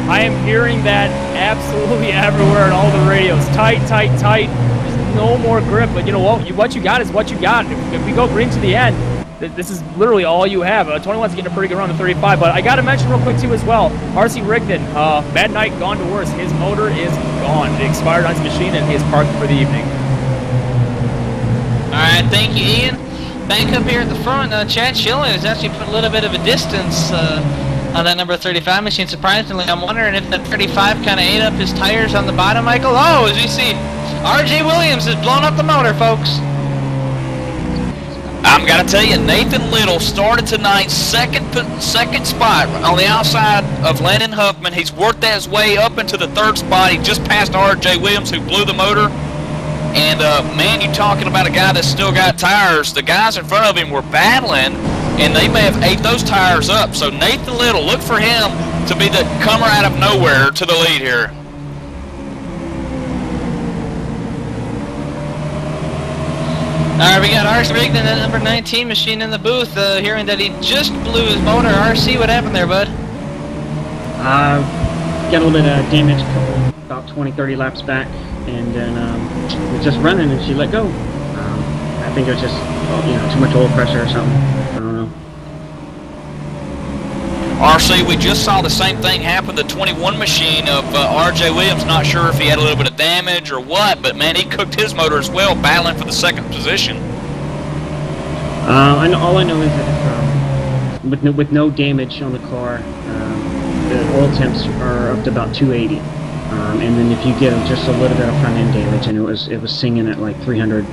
I am hearing that absolutely everywhere on all the radios. Tight, tight, tight. There's no more grip, but you know what you got is what you got. If we go green to the end, this is literally all you have. 21's getting a pretty good run to 35, but I got to mention real quick too as well, R.C. Rigdon, bad night, gone to worse. His motor is gone. It expired on his machine and he is parked for the evening. All right, thank you, Ian. Back up here at the front, Chad Schilling has actually put a little bit of a distance on that number 35 machine. Surprisingly, I'm wondering if that 35 kind of ate up his tires on the bottom, Michael. Oh, as you see, R.J. Williams has blown up the motor, folks. I'm going to tell you, Nathan Little started tonight second spot on the outside of Landon Huffman. He's worked his way up into the 3rd spot. He just passed R.J. Williams, who blew the motor. And, man, you're talking about a guy that's still got tires. The guys in front of him were battling, and they may have ate those tires up. So Nathan Little, look for him to be the comer out of nowhere to the lead here. All right, we got R.C. Rigdon, that number 19 machine in the booth, hearing that he just blew his motor. R.C., what happened there, bud? Got a little bit of damage, about 20-30 laps back, and then it was just running and she let go. I think it was just, too much oil pressure or something. I don't know. RC, we just saw the same thing happen to the 21 machine of R.J. Williams. Not sure if he had a little bit of damage or what, but man, he cooked his motor as well, battling for the 2nd position. All I know is that with no damage on the car, the oil temps are up to about 280, and then if you get just a little bit of front end damage, and it was singing at like 300,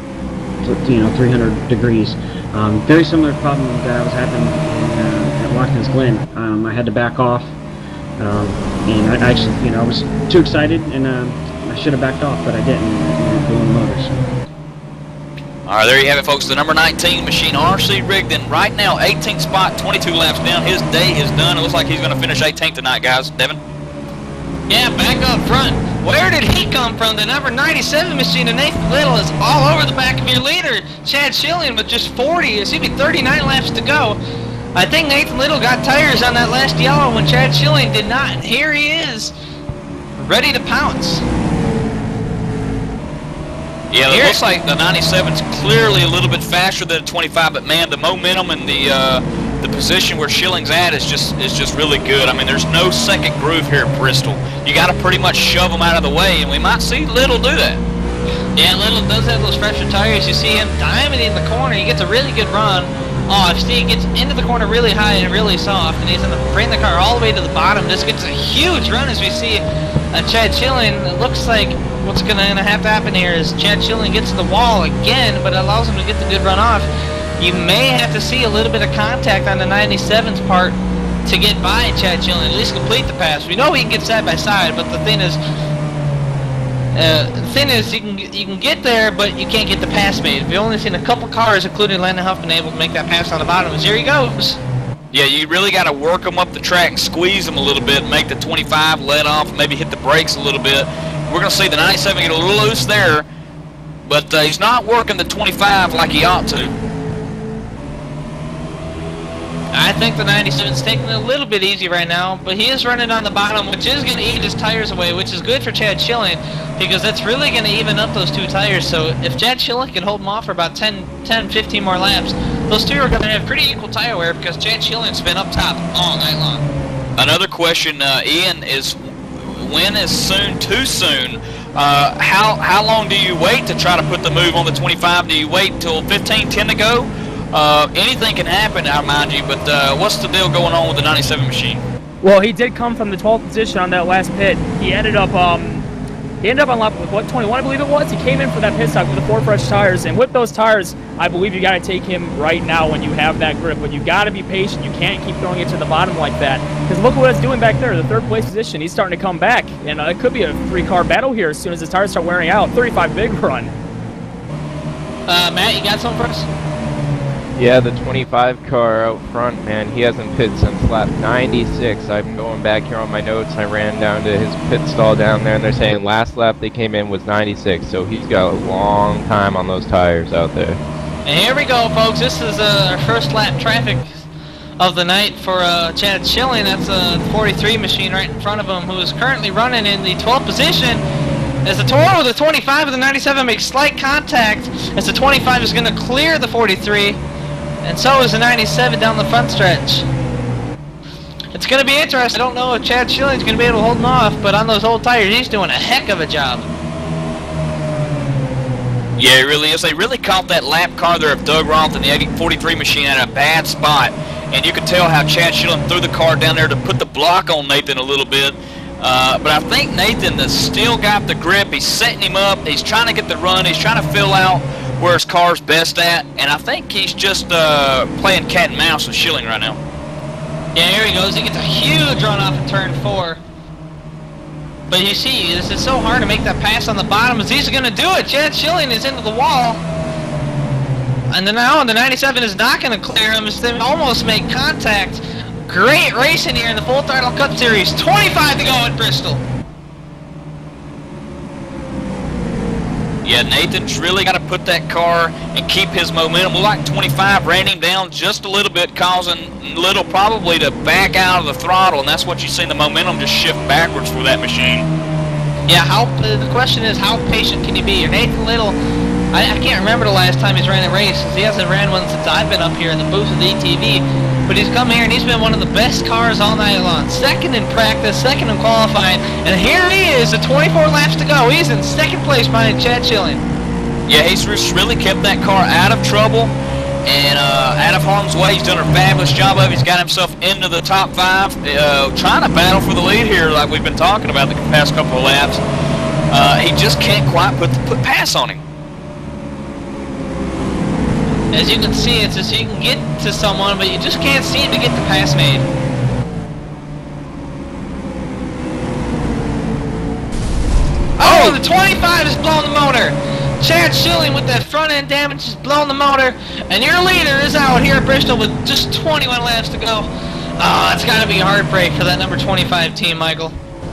300 degrees. Very similar problem that I was having at Watkins Glen. I had to back off, and I actually, I was too excited, and I should have backed off, but I didn't, and blew the motors. All right, there you have it, folks. The number 19 machine, R.C. Rigdon, right now, 18th spot, 22 laps down. His day is done. It looks like he's going to finish 18th tonight, guys. Devin? Yeah, back up front. Where did he come from? The number 97 machine, and Nathan Little is all over the back of your leader. Chad Schilling with just 39 laps to go. I think Nathan Little got tires on that last yellow when Chad Schilling did not, and here he is, ready to pounce. Yeah, it looks like the 97's clearly a little bit faster than the 25, but man, the momentum and the position where Schilling's at is just really good. I mean, there's no second groove here at Bristol. You got to pretty much shove them out of the way, and we might see Little do that. Yeah, Little does have those fresher tires. You see him diamond in the corner. He gets a really good run. Oh, you see he gets into the corner really high and really soft, and he's going to bring the car all the way to the bottom. This gets a huge run as we see Chad Schilling. It looks like what's going to have to happen here is Chad Schilling gets to the wall again, but it allows him to get the good run off. You may have to see a little bit of contact on the 97's part to get by Chad Schilling, at least complete the pass. We know he can get side by side, but the thing is, The thing is, you can get there, but you can't get the pass made. We've only seen a couple cars, including Landon Huffman, able to make that pass on the bottom. As here he goes. Yeah, you really got to work him up the track and squeeze him a little bit, make the 25 let off, maybe hit the brakes a little bit. We're going to see the 97 get a little loose there, but he's not working the 25 like he ought to. I think the 97's taking it a little bit easy right now, but he is running on the bottom, which is going to eat his tires away, which is good for Chad Schilling, because that's really going to even up those two tires. So if Chad Schilling can hold him off for about 10-15 more laps, those two are going to have pretty equal tire wear, because Chad Schilling's been up top all night long. Another question, Ian, is when is soon too soon? How long do you wait to try to put the move on the 25? Do you wait until 15-10 to go? Anything can happen, I mind you, but what's the deal going on with the 97 machine? Well, he did come from the 12th position on that last pit. He ended up on lap with what, 21, I believe it was. He came in for that pit stop with the 4 fresh tires, and with those tires, I believe you got to take him right now when you have that grip. But you got to be patient. You can't keep throwing it to the bottom like that, because look what it's doing back there. The 3rd place position. He's starting to come back, and it could be a 3-car battle here as soon as his tires start wearing out. 35 big run. Matt, you got something for us? Yeah, the 25 car out front, man, he hasn't pit since lap 96. I'm going back here on my notes. I ran down to his pit stall down there, and they're saying last lap they came in was 96, so he's got a long time on those tires out there. And here we go, folks. This is our first lap traffic of the night for Chad Schilling. That's a 43 machine right in front of him, who is currently running in the 12th position. As the Toro with the 25 and the 97 makes slight contact, as the 25 is going to clear the 43. And so is the 97 down the front stretch. It's going to be interesting. I don't know if Chad Schilling's going to be able to hold him off, but on those old tires, he's doing a heck of a job. Yeah, it really is. They really caught that lap car there of Doug Roth and the 43 machine at a bad spot. And you can tell how Chad Schilling threw the car down there to put the block on Nathan a little bit. But I think Nathan has still got the grip. He's setting him up. He's trying to get the run. He's trying to fill out where his car's best at, and I think he's just playing cat and mouse with Schilling right now. Yeah, here he goes. He gets a huge run off of turn 4. But you see, this is so hard to make that pass on the bottom, as he's going to do it. Chad Schilling is into the wall. And then now the 97 is not going to clear him, as they almost make contact. Great racing here in the Full Throttle Cup Series. 25 to go at Bristol. Yeah, Nathan's really got to put that car and keep his momentum. Look like 25 ran him down just a little bit, causing Little probably to back out of the throttle, and that's what you see, the momentum just shift backwards for that machine. Yeah, the question is, how patient can you be? Nathan Little, I can't remember the last time he's ran a race, because he hasn't ran one since I've been up here in the booth of the ETV. But he's come here and he's been one of the best cars all night long. Second in practice, second in qualifying, and here he is, at 24 laps to go. He's in second place behind Chad Schilling. Yeah, he's really kept that car out of trouble and out of harm's way. He's done a fabulous job of it. He's got himself into the top 5, trying to battle for the lead here like we've been talking about the past couple of laps. He just can't quite put pass on him. As you can see, it's just you can get to someone, but you just can't seem to get the pass made. Oh, the 25 is blowing the motor. Chad Schilling with that front end damage is blowing the motor, and your leader is out here at Bristol with just 21 laps to go. Oh, it's got to be a heartbreak for that number 25 team, Michael.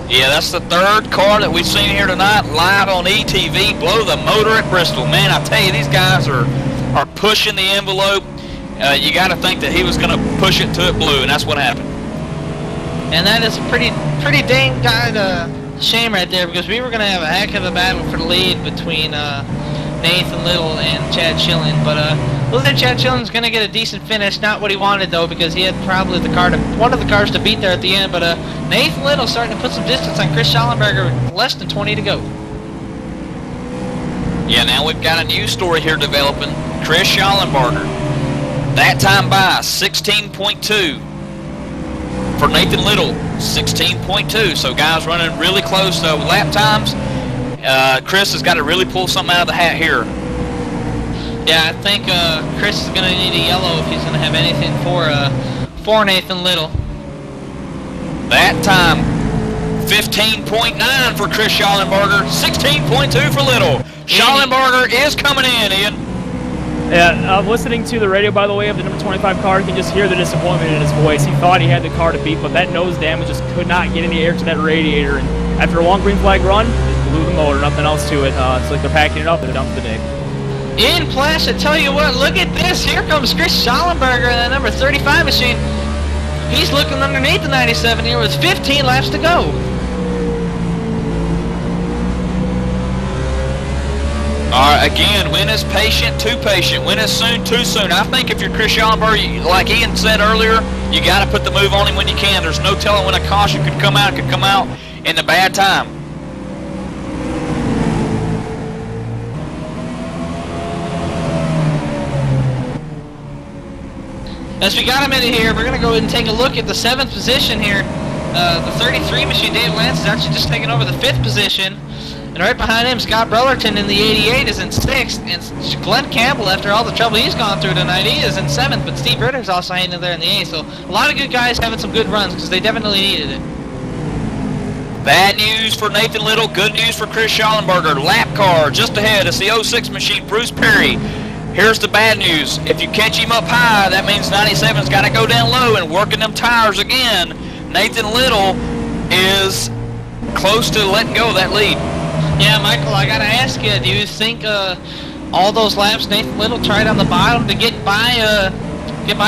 Yeah, that's the 3rd car that we've seen here tonight live on ETV blow the motor at Bristol. Man, I tell you, these guys are pushing the envelope. You got to think that he was going to push it till it blew, and that's what happened. And that is a pretty dang shame right there, because we were going to have a heck of a battle for the lead between Nathan Little and Chad Schilling. But looks like Chad Schilling's going to get a decent finish. Not what he wanted, though, because he had probably one of the cars to beat there at the end. But Nathan Little starting to put some distance on Chris Schallenberger with less than 20 to go. Yeah, now we've got a news story here developing. Chris Schallenberger, that time by 16.2 for Nathan Little, 16.2. So guys running really close with lap times. Chris has got to really pull something out of the hat here. Yeah, I think Chris is going to need a yellow if he's going to have anything for Nathan Little. That time 15.9 for Chris Schallenberger, 16.2 for Little. Schallenberger is coming in, Ian. Yeah, listening to the radio, by the way, of the number 25 car, you can just hear the disappointment in his voice. He thought he had the car to beat, but that nose damage just could not get any air to that radiator. And after a long green flag run, just blew the motor, nothing else to it. It's like they're packing it up and dump the day. In Flash, I tell you what, look at this. Here comes Chris Schallenberger in that number 35 machine. He's looking underneath the 97 here with 15 laps to go. Alright, again, when is patient, too patient. When is soon, too soon. I think if you're Chris Schallenberger, like Ian said earlier, you got to put the move on him when you can. There's no telling when a caution could come out in the bad time. As we got a minute here, we're going to go ahead and take a look at the 7th position here. The 33 machine, David Lance, is actually just taking over the 5th position. And right behind him, Scott Brellerton in the 88 is in 6th. And Glenn Campbell, after all the trouble he's gone through tonight, he is in 7th. But Steve Ritter's also hanging in there in the 8th. So a lot of good guys having some good runs because they definitely needed it. Bad news for Nathan Little, good news for Chris Schallenberger. Lap car just ahead. It's the 06 machine, Bruce Perry. Here's the bad news. If you catch him up high, that means 97's got to go down low and working them tires again. Nathan Little is close to letting go of that lead. Yeah, Michael, I got to ask you, do you think all those laps Nathan Little tried on the bottom to get by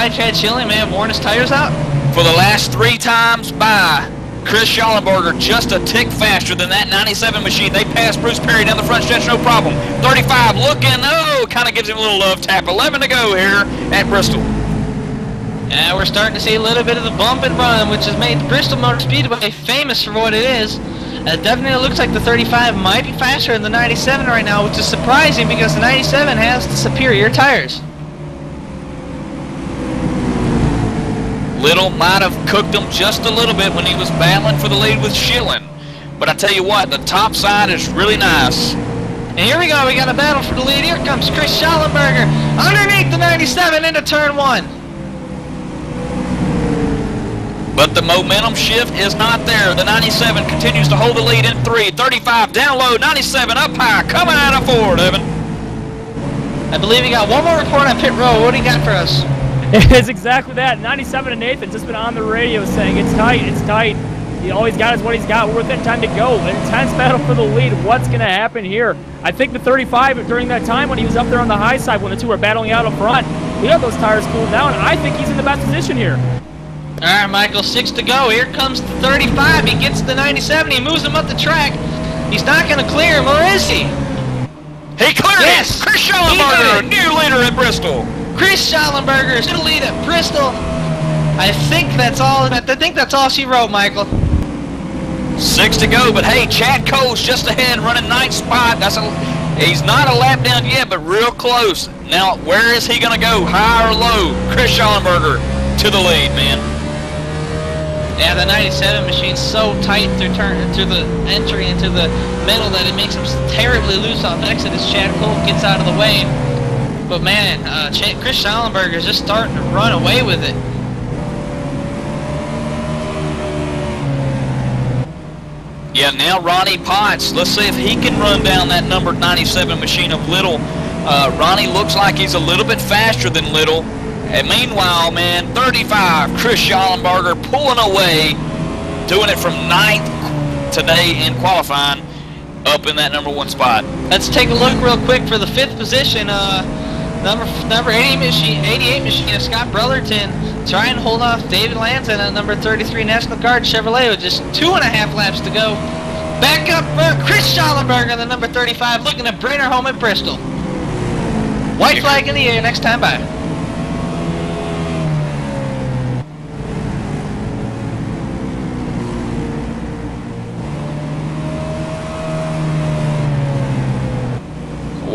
Chad Schilling may have worn his tires out? For the last 3 times by, Chris Schallenberger just a tick faster than that 97 machine. They passed Bruce Perry down the front stretch, no problem. 35 looking, kind of gives him a little love tap. 11 to go here at Bristol. Yeah, we're starting to see a little bit of the bump and run, which has made the Bristol Motor Speedway famous for what it is. It definitely looks like the 35 might be faster than the 97 right now, which is surprising because the 97 has the superior tires. Little might have cooked him just a little bit when he was battling for the lead with Schilling. But I tell you what, the top side is really nice. And here we go, we got a battle for the lead. Here comes Chris Schallenberger underneath the 97 into turn 1. But the momentum shift is not there. The 97 continues to hold the lead in 3. 35 down low, 97 up high, coming out of 4, Devin. I believe we got one more report on pit road. What do you got for us? It's exactly that. 97 and Nathan just been on the radio saying it's tight, it's tight. All he's got is what he's got. We're within time to go. An intense battle for the lead. What's going to happen here? I think the 35 during that time when he was up there on the high side when the two were battling out up front, he got those tires cooled down. I think he's in the best position here. All right, Michael, 6 to go. Here comes the 35. He gets the 97. He moves him up the track. He's not going to clear him, or is he? He cleared it! Chris Schallenberger, new leader at Bristol. Chris Schallenberger is going to lead at Bristol. I think that's all she wrote, Michael. 6 to go, but hey, Chad Cole's just ahead, running 9th spot. He's not a lap down yet, but real close. Now, where is he going to go, high or low? Chris Schallenberger to the lead, man. Yeah, the 97 machine's so tight through the entry into the middle that it makes him terribly loose off exit as Chad Cole gets out of the way. But man, Chris Schallenberger is just starting to run away with it. Yeah, now Ronnie Potts. Let's see if he can run down that number 97 machine of Little. Ronnie looks like he's a little bit faster than Little. And meanwhile, man, 35, Chris Schallenberger pulling away, doing it from 9th today in qualifying, up in that number 1 spot. Let's take a look real quick for the 5th position. Number 88 machine of Scott Brellerton trying to hold off David Lanza and number 33 National Guard Chevrolet with just 2.5 laps to go. Back up Chris Schallenberger, the number 35, looking to bring her home at Bristol. White flag in the air next time by.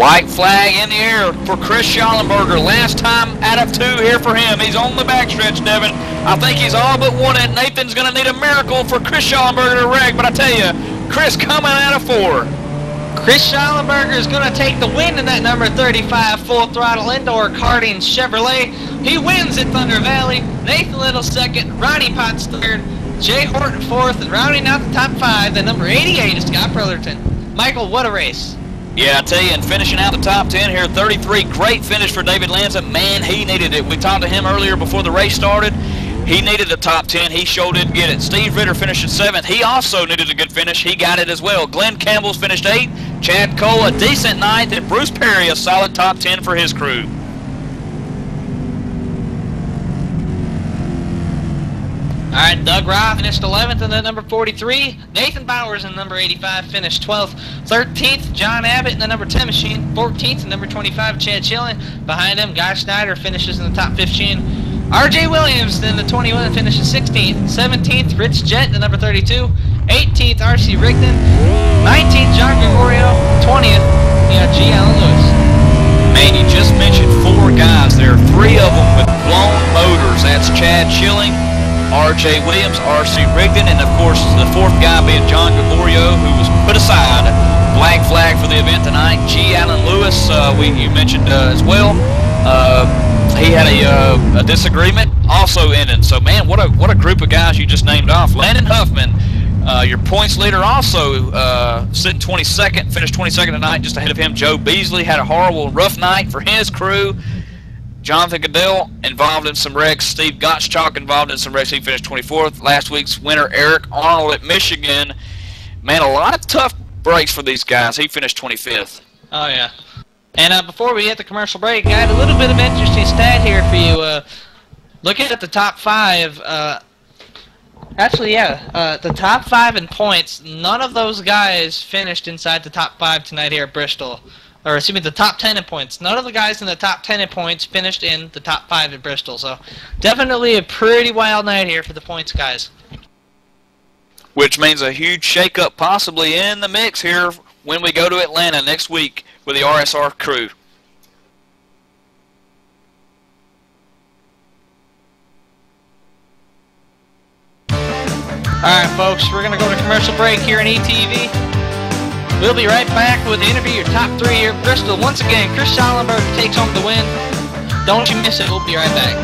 White flag in the air for Chris Schallenberger. Last time out of 2 here for him. He's on the backstretch, Devin. I think he's all but won it. Nathan's going to need a miracle for Chris Schallenberger to wreck, but I tell you, Chris coming out of 4. Chris Schallenberger is going to take the win in that number 35 full throttle indoor karting Chevrolet. He wins at Thunder Valley. Nathan Little 2nd, Ronnie Potts 3rd, Jay Horton 4th, and rounding out the top 5, the number 88 is Scott Brotherton. Michael, what a race. Yeah, I tell you, and finishing out the top 10 here, 33, great finish for David Lanza. Man, he needed it. We talked to him earlier before the race started. He needed the top 10. He sure did get it. Steve Ritter finished in 7th. He also needed a good finish. He got it as well. Glenn Campbell's finished 8th. Chad Cole a decent 9th. And Bruce Perry a solid top 10 for his crew. Alright, Doug Rye finished 11th in the number 43. Nathan Bowers in the number 85 finished 12th. 13th, John Abbott in the number 10 machine. 14th, number 25, Chad Schilling. Behind him, Guy Schneider finishes in the top 15. RJ Williams in the 21 finishes 16th. 17th, Rich Jett in the number 32. 18th, RC Rigdon. 19th, John Gregorio. 20th, you got G. Allen Lewis. Man, you just mentioned 4 guys there. 3 of them with blown motors. That's Chad Schilling, R.J. Williams, R.C. Rigdon, and of course the 4th guy being John Gregorio, who was put aside. Black flag for the event tonight. G. Allen Lewis, you mentioned as well. He had a disagreement, also ended. So man, what a group of guys you just named off. Landon Huffman, your points leader, also sitting 22nd, finished 22nd tonight, just ahead of him. Joe Beasley had a horrible, rough night for his crew. Jonathan Goodell involved in some wrecks. Steve Gottschalk involved in some wrecks. He finished 24th. Last week's winner, Eric Arnold at Michigan. Man, a lot of tough breaks for these guys. He finished 25th. Oh, yeah. And before we hit the commercial break, I had a little bit of interesting stat here for you. Looking at the top 5, the top 5 in points, none of those guys finished inside the top 5 tonight here at Bristol. Or, excuse me, the top 10 in points. None of the guys in the top 10 in points finished in the top 5 at Bristol. So, definitely a pretty wild night here for the points guys. Which means a huge shakeup possibly in the mix here when we go to Atlanta next week with the RSR crew. Alright folks, we're going to go to commercial break here in ETV. We'll be right back with the interview, your top 3 here at Bristol. Once again, Chris Schallenberg takes home the win. Don't you miss it, we'll be right back.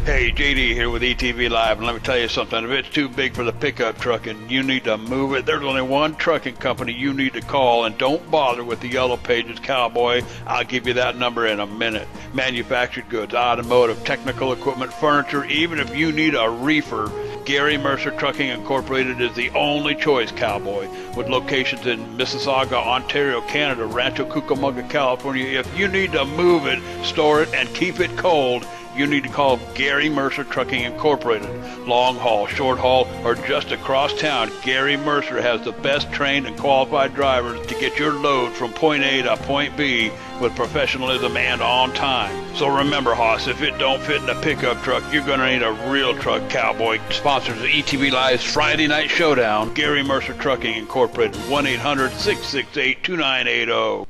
Hey, JD here with ETV Live, and let me tell you something. If it's too big for the pickup truck and you need to move it, there's only one trucking company you need to call, and don't bother with the Yellow Pages Cowboy. I'll give you that number in a minute. Manufactured goods, automotive, technical equipment, furniture, even if you need a reefer, Gary Mercer Trucking Incorporated is the only choice, Cowboy. With locations in Mississauga, Ontario, Canada, Rancho Cucamonga, California, if you need to move it, store it, and keep it cold, you need to call Gary Mercer Trucking Incorporated. Long haul, short haul, or just across town, Gary Mercer has the best trained and qualified drivers to get your load from point A to point B with professionalism and on time. So remember, Hoss, if it don't fit in a pickup truck, you're going to need a real truck, Cowboy. Sponsors of ETV Live's Friday Night Showdown, Gary Mercer Trucking Incorporated, 1-800-668-2980.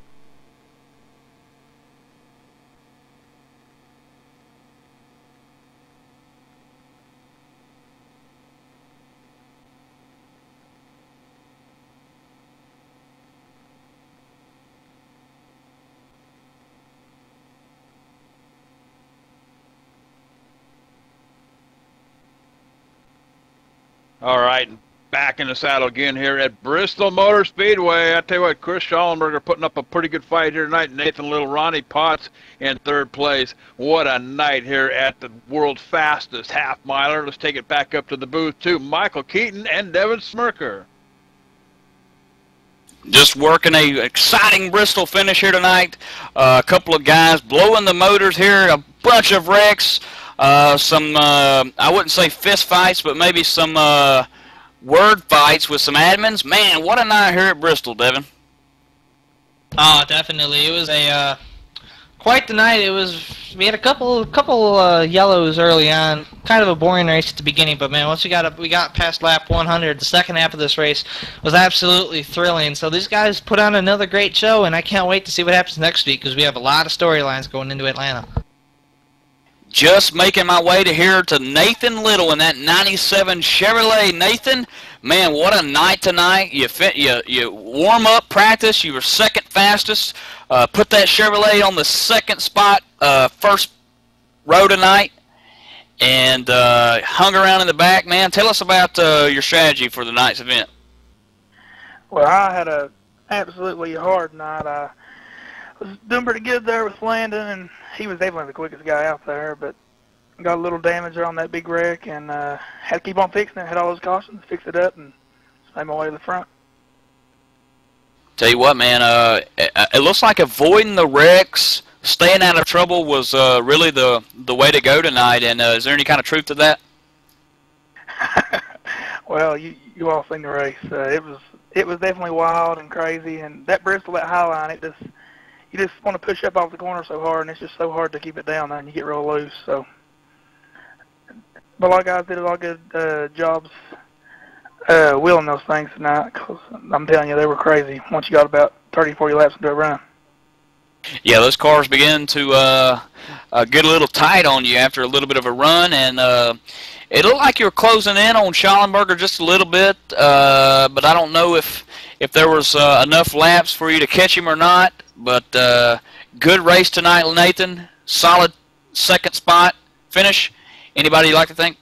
All right, back in the saddle again here at Bristol Motor Speedway. I tell you what, Chris Schallenberger putting up a pretty good fight here tonight. Nathan Little, Ronnie Potts in third place. What a night here at the world's fastest half-miler. Let's take it back up to the booth to Michael Keaton and Devin Smirker. Just working a exciting Bristol finish here tonight. A couple of guys blowing the motors here, a bunch of wrecks, some, I wouldn't say fist fights, but maybe some word fights with some admins. Man, what a night here at Bristol, Devin. Oh, definitely. It was a quite the night. It was. We had a couple yellows early on. Kind of a boring race at the beginning, but man, once we got past lap 100, the second half of this race was absolutely thrilling. So these guys put on another great show, and I can't wait to see what happens next week because we have a lot of storylines going into Atlanta. Just making my way to here to Nathan Little in that 97 Chevrolet. Nathan, man, what a night tonight. You warm up, practice, you were second fastest. Put that Chevrolet on the second spot first row tonight and hung around in the back. Man, tell us about your strategy for the night's event. Well, I had a absolutely hard night. I was doing pretty good there with Landon, and he was definitely the quickest guy out there, but got a little damage there on that big wreck and had to keep on fixing it. Had all those cautions, fix it up, and made my way to the front. Tell you what, man, it looks like avoiding the wrecks, staying out of trouble was really the way to go tonight, and is there any kind of truth to that? Well, you all seen the race. It was definitely wild and crazy, and that Bristol, that high line, you just want to push up off the corner so hard, and it's just so hard to keep it down there, and you get real loose. So, but a lot of guys did a lot of good jobs wheeling those things tonight, because I'm telling you, they were crazy once you got about 30, 40 laps into a run. Yeah, those cars begin to get a little tight on you after a little bit of a run, and it looked like you were closing in on Schallenberger just a little bit, but I don't know if there was enough laps for you to catch him or not. But good race tonight, Nathan. Solid second spot finish. Anybody you'd like to thank?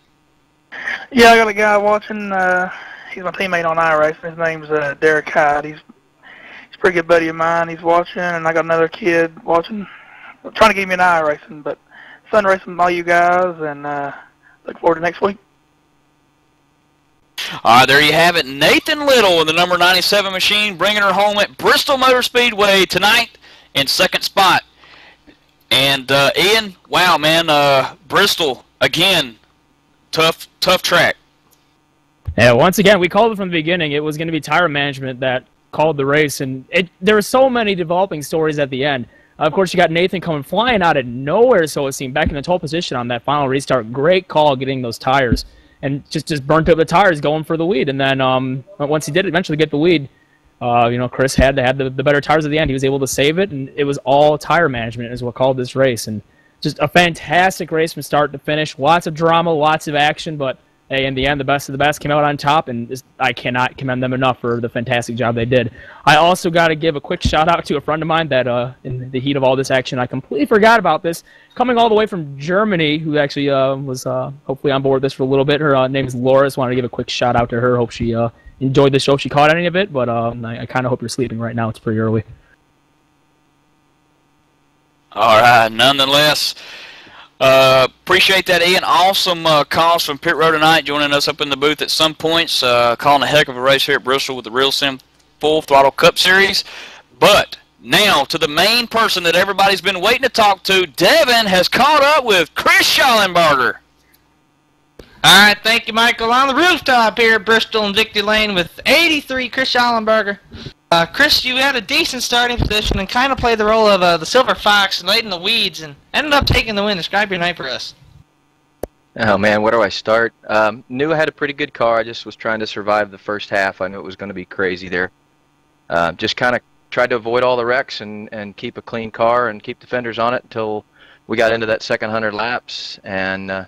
Yeah, I got a guy watching. He's my teammate on iRacing. His name's Derek Hyde. He's a pretty good buddy of mine. He's watching, and I got another kid watching. I'm trying to get him in iRacing, but fun racing with all you guys, and look forward to next week. All right, there you have it. Nathan Little in the number 97 machine, bringing her home at Bristol Motor Speedway tonight in second spot. And Ian, wow, man, Bristol again, tough track. Yeah, once again, we called it from the beginning. It was going to be tire management that called the race, and there were so many developing stories at the end. Of course, you got Nathan coming flying out of nowhere, so it seemed, back in the 12th position on that final restart. Great call getting those tires. And just burnt up the tires going for the lead. And then once he did eventually get the lead, Chris had the better tires at the end. He was able to save it, and it was all tire management is what called this race. And just a fantastic race from start to finish. Lots of drama, lots of action, but hey, in the end, the best of the best came out on top, and I cannot commend them enough for the fantastic job they did. I also got to give a quick shout-out to a friend of mine that, in the heat of all this action, I completely forgot about this, coming all the way from Germany, who actually was hopefully on board with this for a little bit. Her name is Laura. Just wanted to give a quick shout-out to her. Hope she enjoyed the show. If she caught any of it, but I kind of hope you're sleeping right now. It's pretty early. All right, nonetheless, appreciate that, Ian. Awesome calls from pit row tonight, joining us up in the booth at some points, calling a heck of a race here at Bristol with the Real Sim Full Throttle Cup Series. But now to the main person that everybody's been waiting to talk to. Devin has caught up with Chris Schallenberger. All right, thank you, Michael. On the rooftop here at Bristol and Dickie Lane with 83 Chris Schallenberger. Chris, you had a decent starting position and kind of played the role of the Silver Fox late in the weeds and ended up taking the win. Describe your night for us. Oh man, where do I start? Knew I had a pretty good car. I just was trying to survive the first half. I knew it was going to be crazy there. Just kind of tried to avoid all the wrecks and keep a clean car and keep the fenders on it until we got into that second 100 laps and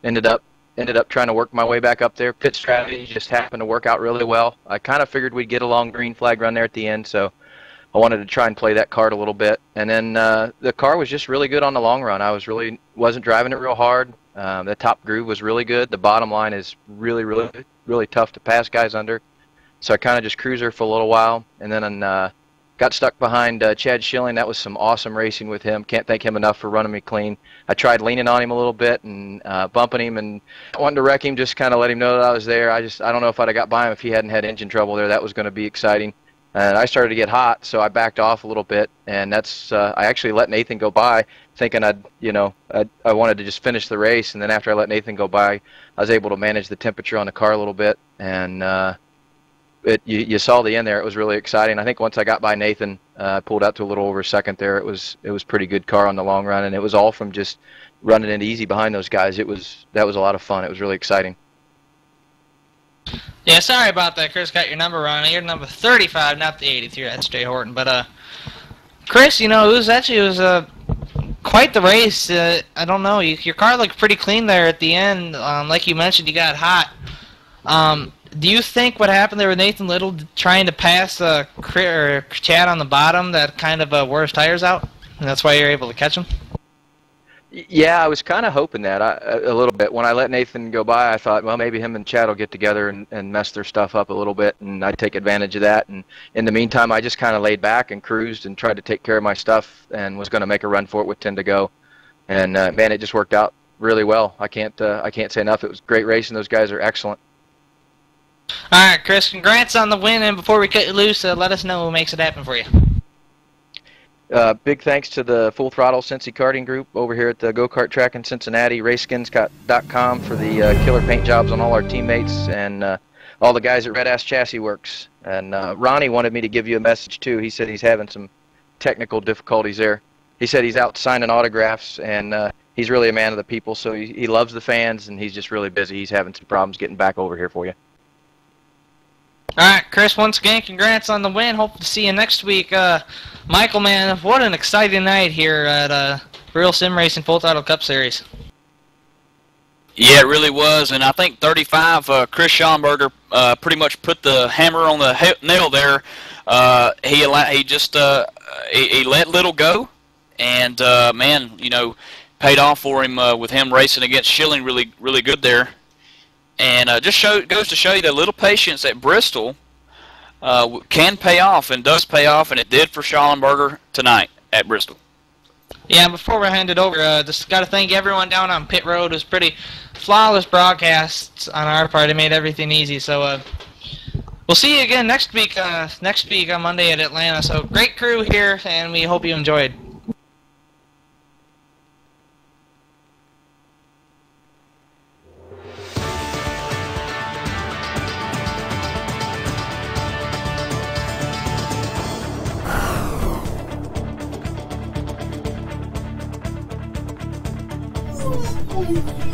ended up trying to work my way back up there. Pit strategy just happened to work out really well. I kind of figured we'd get a long green flag run there at the end, so I wanted to try and play that card a little bit. And then the car was just really good on the long run. I wasn't driving it real hard. The top groove was really good. The bottom line is really tough to pass guys under. So I kind of just cruised her for a little while, and then got stuck behind Chad Schilling. That was some awesome racing with him. Can't thank him enough for running me clean. I tried leaning on him a little bit and bumping him and wanting to wreck him, just kind of let him know that I was there. I don't know if I'd have got by him if he hadn't had engine trouble there. That was going to be exciting. And I started to get hot, so I backed off a little bit, and that's I actually let Nathan go by, thinking I wanted to just finish the race. And then after I let Nathan go by, I was able to manage the temperature on the car a little bit, and you saw the end there. It was really exciting. I think once I got by Nathan, I pulled out to a little over a second there. It was pretty good car on the long run, and it was all from just running it easy behind those guys. That was a lot of fun. It was really exciting. Yeah, sorry about that. Chris got your number wrong. You're number 35, not the 83. That's Jay Horton. But Chris, it was quite the race. I don't know. Your car looked pretty clean there at the end. Like you mentioned, you got hot. Do you think what happened there with Nathan Little trying to pass Chad on the bottom that kind of wore his tires out, and that's why you're able to catch him? Yeah, I was kind of hoping that a little bit. When I let Nathan go by, I thought, well, maybe him and Chad will get together and mess their stuff up a little bit, and I'd take advantage of that. And in the meantime, I just kind of laid back and cruised and tried to take care of my stuff and was going to make a run for it with 10 to go. And man, it just worked out really well. I can't say enough. It was great racing. Those guys are excellent. All right, Chris, congrats on the win. And before we cut you loose, let us know who makes it happen for you. Big thanks to the Full Throttle Cincy Karting Group over here at the go-kart track in Cincinnati, raceskins.com for the killer paint jobs on all our teammates, and all the guys at Red Ass Chassis Works. And Ronnie wanted me to give you a message too. He said he's having some technical difficulties there. He said he's out signing autographs, and he's really a man of the people, so he loves the fans, and he's just really busy. He's having some problems getting back over here for you. All right, Chris, once again, congrats on the win. Hope to see you next week. Michael, man, what an exciting night here at Real Sim Racing Full Throttle Cup Series. Yeah, it really was, and I think 35, Chris Schomburger pretty much put the hammer on the nail there. He let Little go, and man, paid off for him with him racing against Schilling really good there. And just goes to show you that a little patience at Bristol can pay off, and does pay off, and it did for Schallenberger tonight at Bristol. Yeah, before we hand it over, just got to thank everyone down on pit road. It was pretty flawless broadcasts on our part. It made everything easy. So we'll see you again next week on Monday at Atlanta. So great crew here, and we hope you enjoyed. Oh,